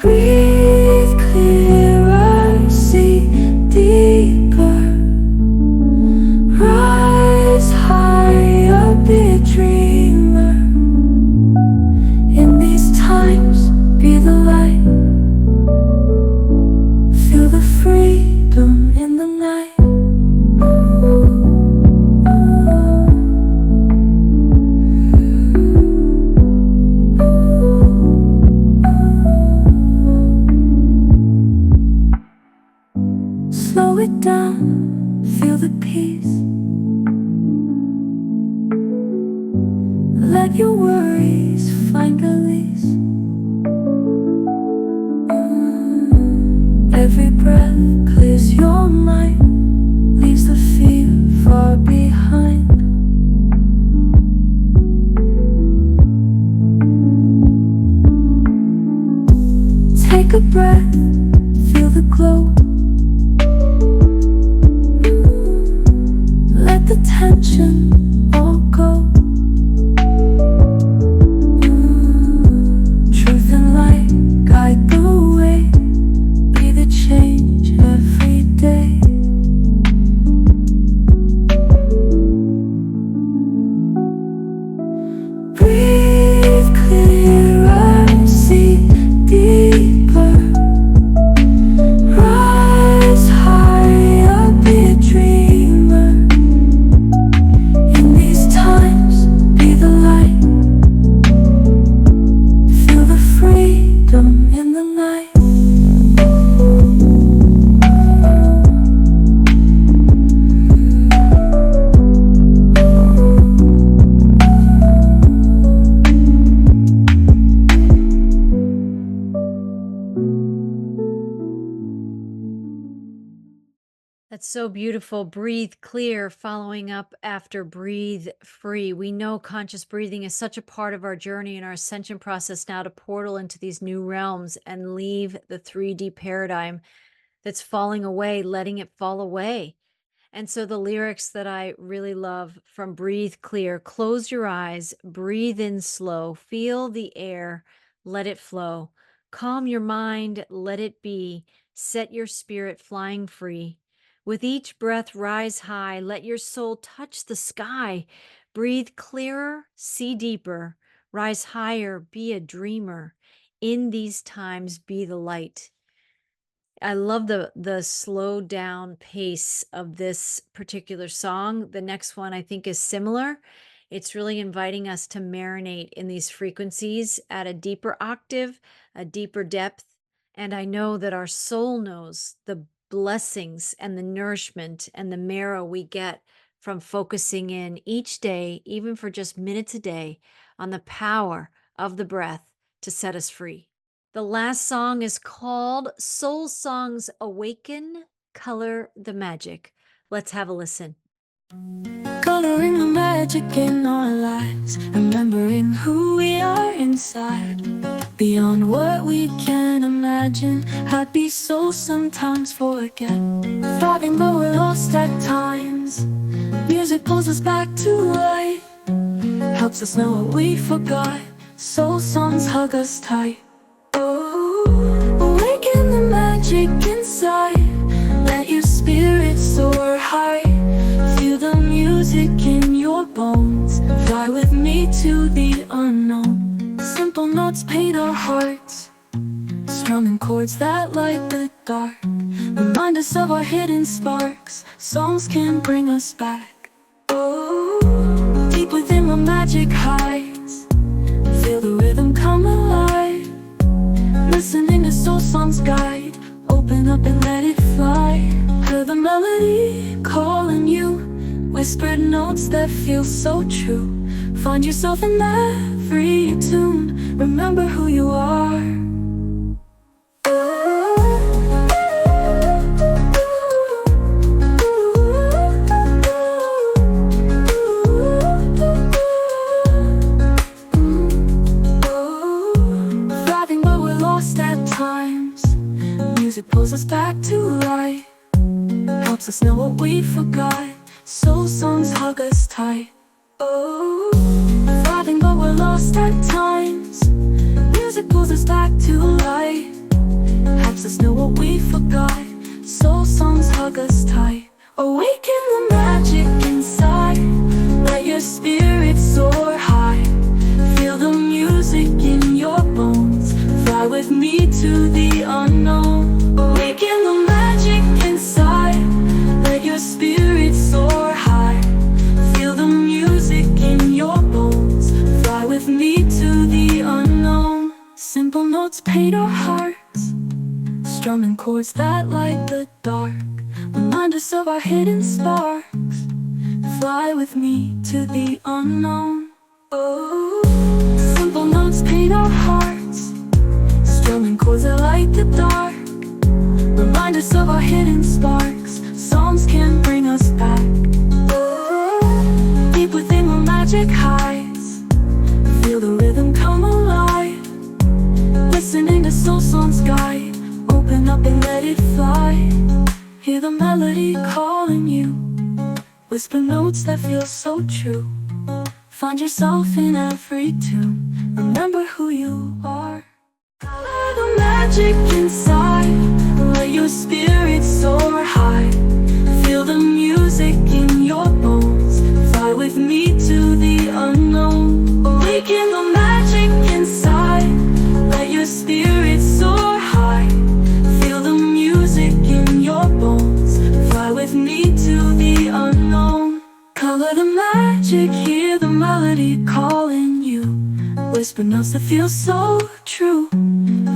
Breathe clearer, see deeper. Rise higher, be a dreamer. In these times, be the light. Feel the freedom in the night. your worries find release. Every breath clears your mind, leaves the fear far behind. Take a breath, feel the glow. Let the tension all go. Truth and light guide the way. Be the change every day. Breathe clearer, see deeper. Rise higher, be a dreamer. In these times, be the light. Feel the freedom in the night. That's so beautiful. Breathe clear, following up after breathe free. We know conscious breathing is such a part of our journey and our ascension process now to portal into these new realms and leave the 3D paradigm that's falling away, letting it fall away. And so the lyrics that I really love from Breathe Clear: close your eyes, breathe in slow, feel the air, let it flow. Calm your mind, let it be, set your spirit flying free. With each breath, rise high, let your soul touch the sky. Breathe clearer, see deeper, rise higher, be a dreamer. In these times, be the light. I love the slowed down pace of this particular song. The next one I think is similar. It's really inviting us to marinate in these frequencies at a deeper octave, a deeper depth. And I know that our soul knows the blessings and the nourishment and the marrow we get from focusing in each day, even for just minutes a day, on the power of the breath to set us free. The last song is called Soul Songs Awaken, Color the Magic. Let's have a listen. Coloring the magic in our lives, remembering who we are inside. Beyond what we can imagine, happy souls sometimes forget. Thriving but we're lost at times. Music pulls us back to life, helps us know what we forgot. Soul songs hug us tight. Awaken the magic inside. Let your spirit soar high. Feel the music in your bones. Fly with me to the unknown. Simple notes paint our hearts, strumming chords that light the dark. Remind us of our hidden sparks. Songs can bring us back. Deep within the magic hides. Feel the rhythm come alive. Listening to soul songs guide. Open up and let it fly. Hear the melody calling you. Whispered notes that feel so true. Find yourself in every tune. Remember who you are. It pulls us back to life, helps us know what we forgot. Soul songs hug us tight. Thriving but we're lost at times. Music pulls us back to life, helps us know what we forgot. Soul songs hug us tight. Awaken the magic inside. Let your spirit soar high. Feel the music in your bones. Fly with me to the unknown. Awaken the magic inside. Let your spirit soar high. Feel the music in your bones. Fly with me to the unknown. Simple notes paint our hearts, strumming chords that light the dark. Remind us of our hidden sparks. Fly with me to the unknown. Oh. chords that light the dark, remind us of our hidden sparks. Songs can bring us back. Deep within where magic hides, feel the rhythm come alive. Listening to soul songs guide, open up and let it fly. Hear the melody calling you, whisper notes that feel so true. Find yourself in every tune, remember who you are. Color the magic inside, let your spirit soar high. Feel the music in your bones, fly with me to the unknown. Awaken the magic inside, let your spirit soar high. Feel the music in your bones, fly with me to the unknown. Color the magic, hear the melody calling you, whisper notes that feel so true.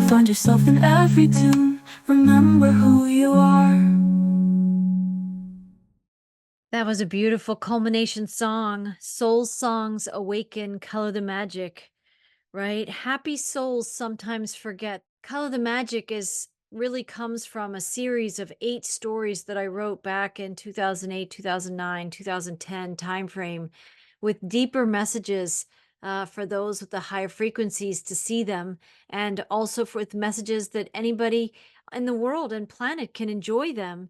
Find yourself in every tune, remember who you are. That was a beautiful culmination song. Soul songs awaken, color the magic, right? Happy souls sometimes forget. Color the Magic is really comes from a series of 8 stories that I wrote back in 2008, 2009, 2010 timeframe with deeper messages for those with the higher frequencies to see them, and also with messages that anybody in the world and planet can enjoy them.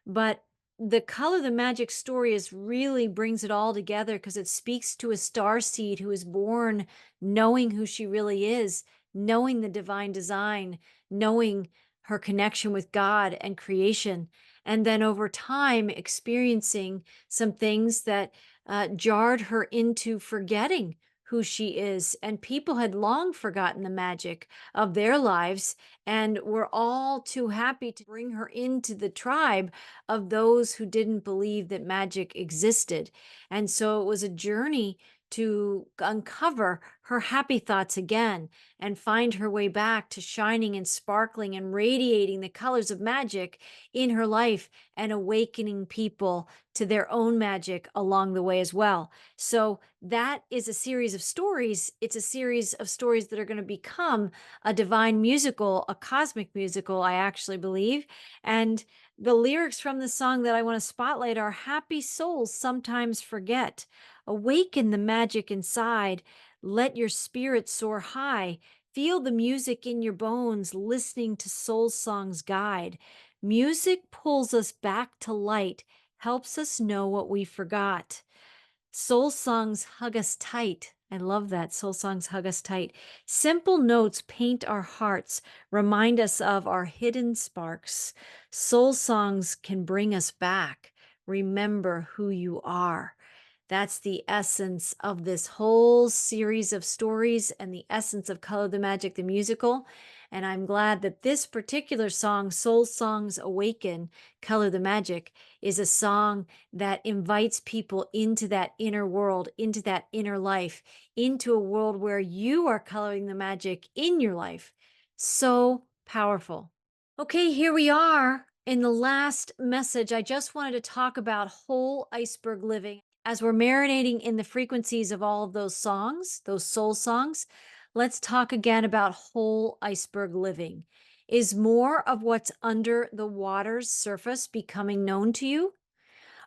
But the Color the Magic story is really brings it all together because it speaks to a star seed who is born knowing who she really is, knowing the divine design, knowing her connection with God and creation, and then over time experiencing some things that jarred her into forgetting who she is. And people had long forgotten the magic of their lives and were all too happy to bring her into the tribe of those who didn't believe that magic existed. And so it was a journey to uncover her happy thoughts again and find her way back to shining and sparkling and radiating the colors of magic in her life and awakening people to their own magic along the way as well. So that is a series of stories. It's a series of stories that are going to become a divine musical, a cosmic musical, I actually believe. And the lyrics from the song that I want to spotlight are happy souls sometimes forget. Awaken the magic inside. Let your spirit soar high. Feel the music in your bones, listening to soul songs guide. Music pulls us back to light, helps us know what we forgot. Soul songs hug us tight. I love that. Soul songs hug us tight. Simple notes paint our hearts, remind us of our hidden sparks. Soul songs can bring us back. Remember who you are. That's the essence of this whole series of stories and the essence of Color the Magic, the musical. And I'm glad that this particular song, Soul Songs Awaken, Color the Magic, is a song that invites people into that inner world, into that inner life, into a world where you are coloring the magic in your life. So powerful. Okay, here we are in the last message. I just wanted to talk about whole iceberg living. As we're marinating in the frequencies of all of those songs, those soul songs, let's talk again about whole iceberg living. Is more of what's under the water's surface becoming known to you?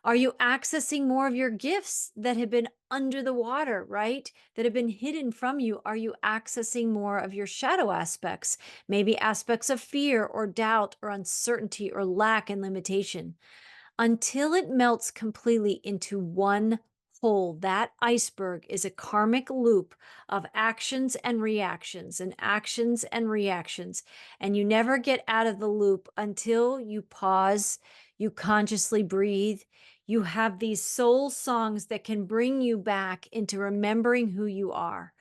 Are you accessing more of your gifts that have been under the water, right? That have been hidden from you? Are you accessing more of your shadow aspects? Maybe aspects of fear or doubt or uncertainty or lack and limitation. Until it melts completely into one whole, that iceberg is a karmic loop of actions and reactions and actions and reactions. And you never get out of the loop until you pause, you consciously breathe. You have these soul songs that can bring you back into remembering who you are.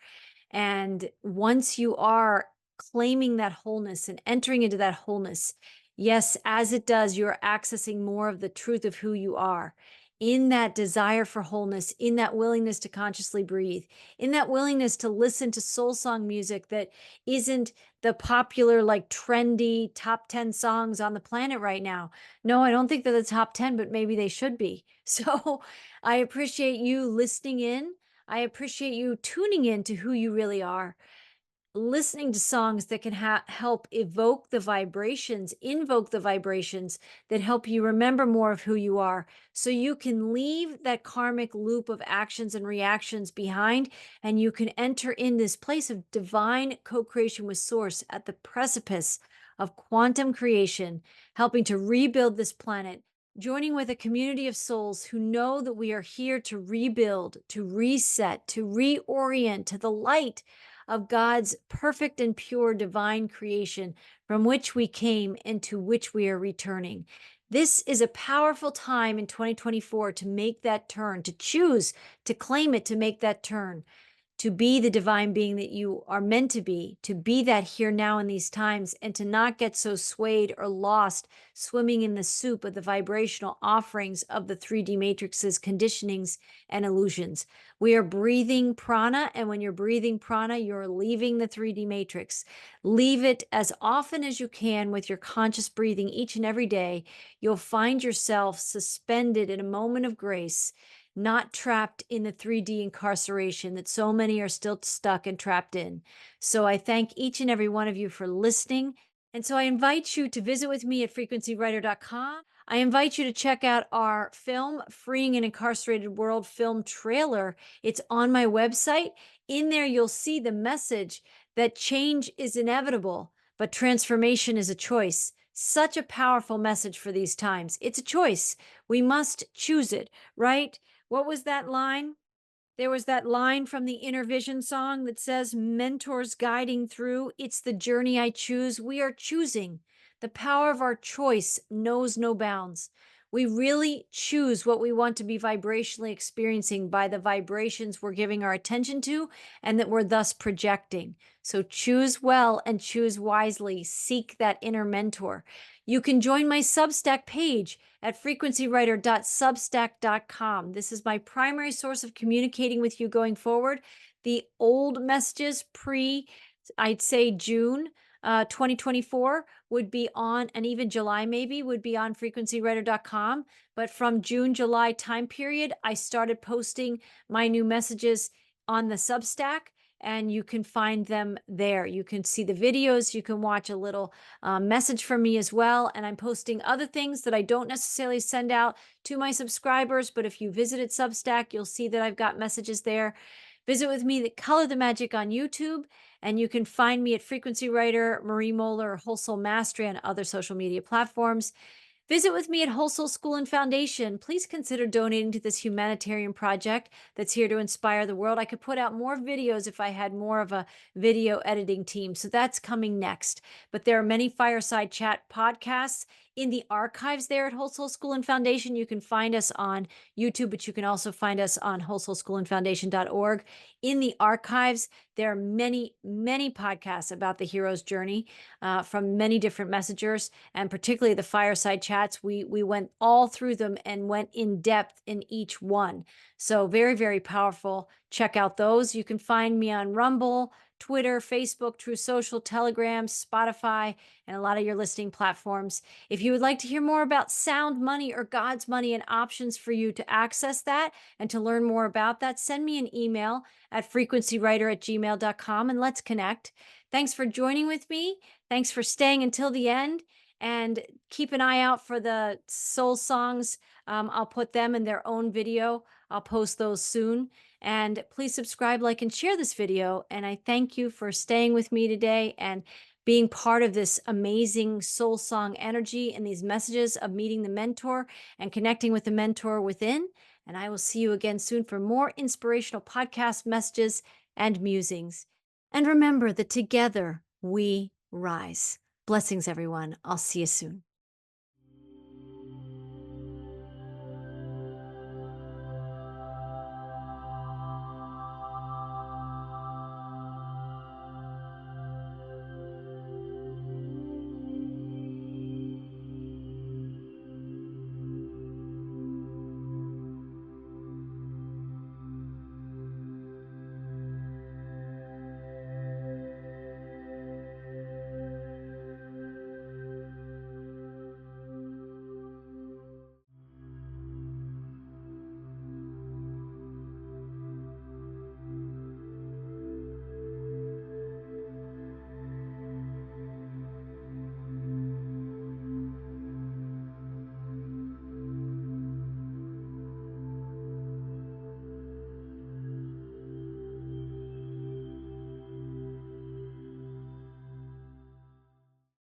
And once you are claiming that wholeness and entering into that wholeness, yes, as it does, you're accessing more of the truth of who you are. In that desire for wholeness, in that willingness to consciously breathe, in that willingness to listen to soul song music that isn't the popular, like trendy top 10 songs on the planet right now. No, I don't think they're the top 10, but maybe they should be. So I appreciate you listening in. I appreciate you tuning in to who you really are. listening to songs that can help invoke the vibrations that help you remember more of who you are, so you can leave that karmic loop of actions and reactions behind, and you can enter in this place of divine co-creation with source at the precipice of quantum creation, helping to rebuild this planet, joining with a community of souls who know that we are here to rebuild, to reset, to reorient to the light of God's perfect and pure divine creation from which we came and to which we are returning. This is a powerful time in 2024 to make that turn, to choose, to claim it, to make that turn, to be the divine being that you are meant to be that here now in these times, and to not get so swayed or lost swimming in the soup of the vibrational offerings of the 3D matrixes, conditionings, and illusions. We are breathing prana, and when you're breathing prana, you're leaving the 3D matrix. Leave it as often as you can with your conscious breathing each and every day. You'll find yourself suspended in a moment of grace, not trapped in the 3D incarceration that so many are still stuck and trapped in. So I thank each and every one of you for listening. And so I invite you to visit with me at frequencywriter.com. I invite you to check out our film, Freeing an Incarcerated World film trailer. It's on my website. In there, you'll see the message that change is inevitable, but transformation is a choice. Such a powerful message for these times. It's a choice. We must choose it, right? What was that line? There was that line from the Inner Vision song that says, mentors guiding through. It's the journey I choose. We are choosing. The power of our choice knows no bounds. We really choose what we want to be vibrationally experiencing by the vibrations we're giving our attention to and that we're thus projecting. So choose well and choose wisely. Seek that inner mentor. You can join my Substack page at frequencywriter.substack.com. This is my primary source of communicating with you going forward. The old messages I'd say June 2024 would be on, and even July maybe would be on frequencywriter.com. But from June, July time period, I started posting my new messages on the Substack, and you can find them there. You can see the videos. You can watch a little message from me as well. And I'm posting other things that I don't necessarily send out to my subscribers. But if you visited Substack, you'll see that I've got messages there. Visit with me at Color the Magic on YouTube. And you can find me at Frequency Writer, Marie Mohler, or Whole Soul Mastery on other social media platforms. Visit with me at Whole Soul School and Foundation. Please consider donating to this humanitarian project that's here to inspire the world. I could put out more videos if I had more of a video editing team. So that's coming next. But there are many fireside chat podcasts in the archives there at Whole Soul School and Foundation. You can find us on YouTube, but you can also find us on wholesoulschoolandfoundation.org. In the archives, there are many, many podcasts about the hero's journey from many different messengers, and particularly the fireside chats. We went all through them and went in depth in each one. So very, very powerful. Check out those. You can find me on Rumble, Twitter, Facebook, True Social, Telegram, Spotify, and a lot of your listening platforms. If you would like to hear more about sound money or God's money and options for you to access that and to learn more about that, send me an email at frequencywriter@gmail.com and let's connect. Thanks for joining with me. Thanks for staying until the end. And keep an eye out for the soul songs. I'll put them in their own video. I'll post those soon. And please subscribe, like, and share this video. And I thank you for staying with me today and being part of this amazing soul song energy and these messages of meeting the mentor and connecting with the mentor within. And I will see you again soon for more inspirational podcast messages and musings. And remember that together we rise. Blessings, everyone. I'll see you soon.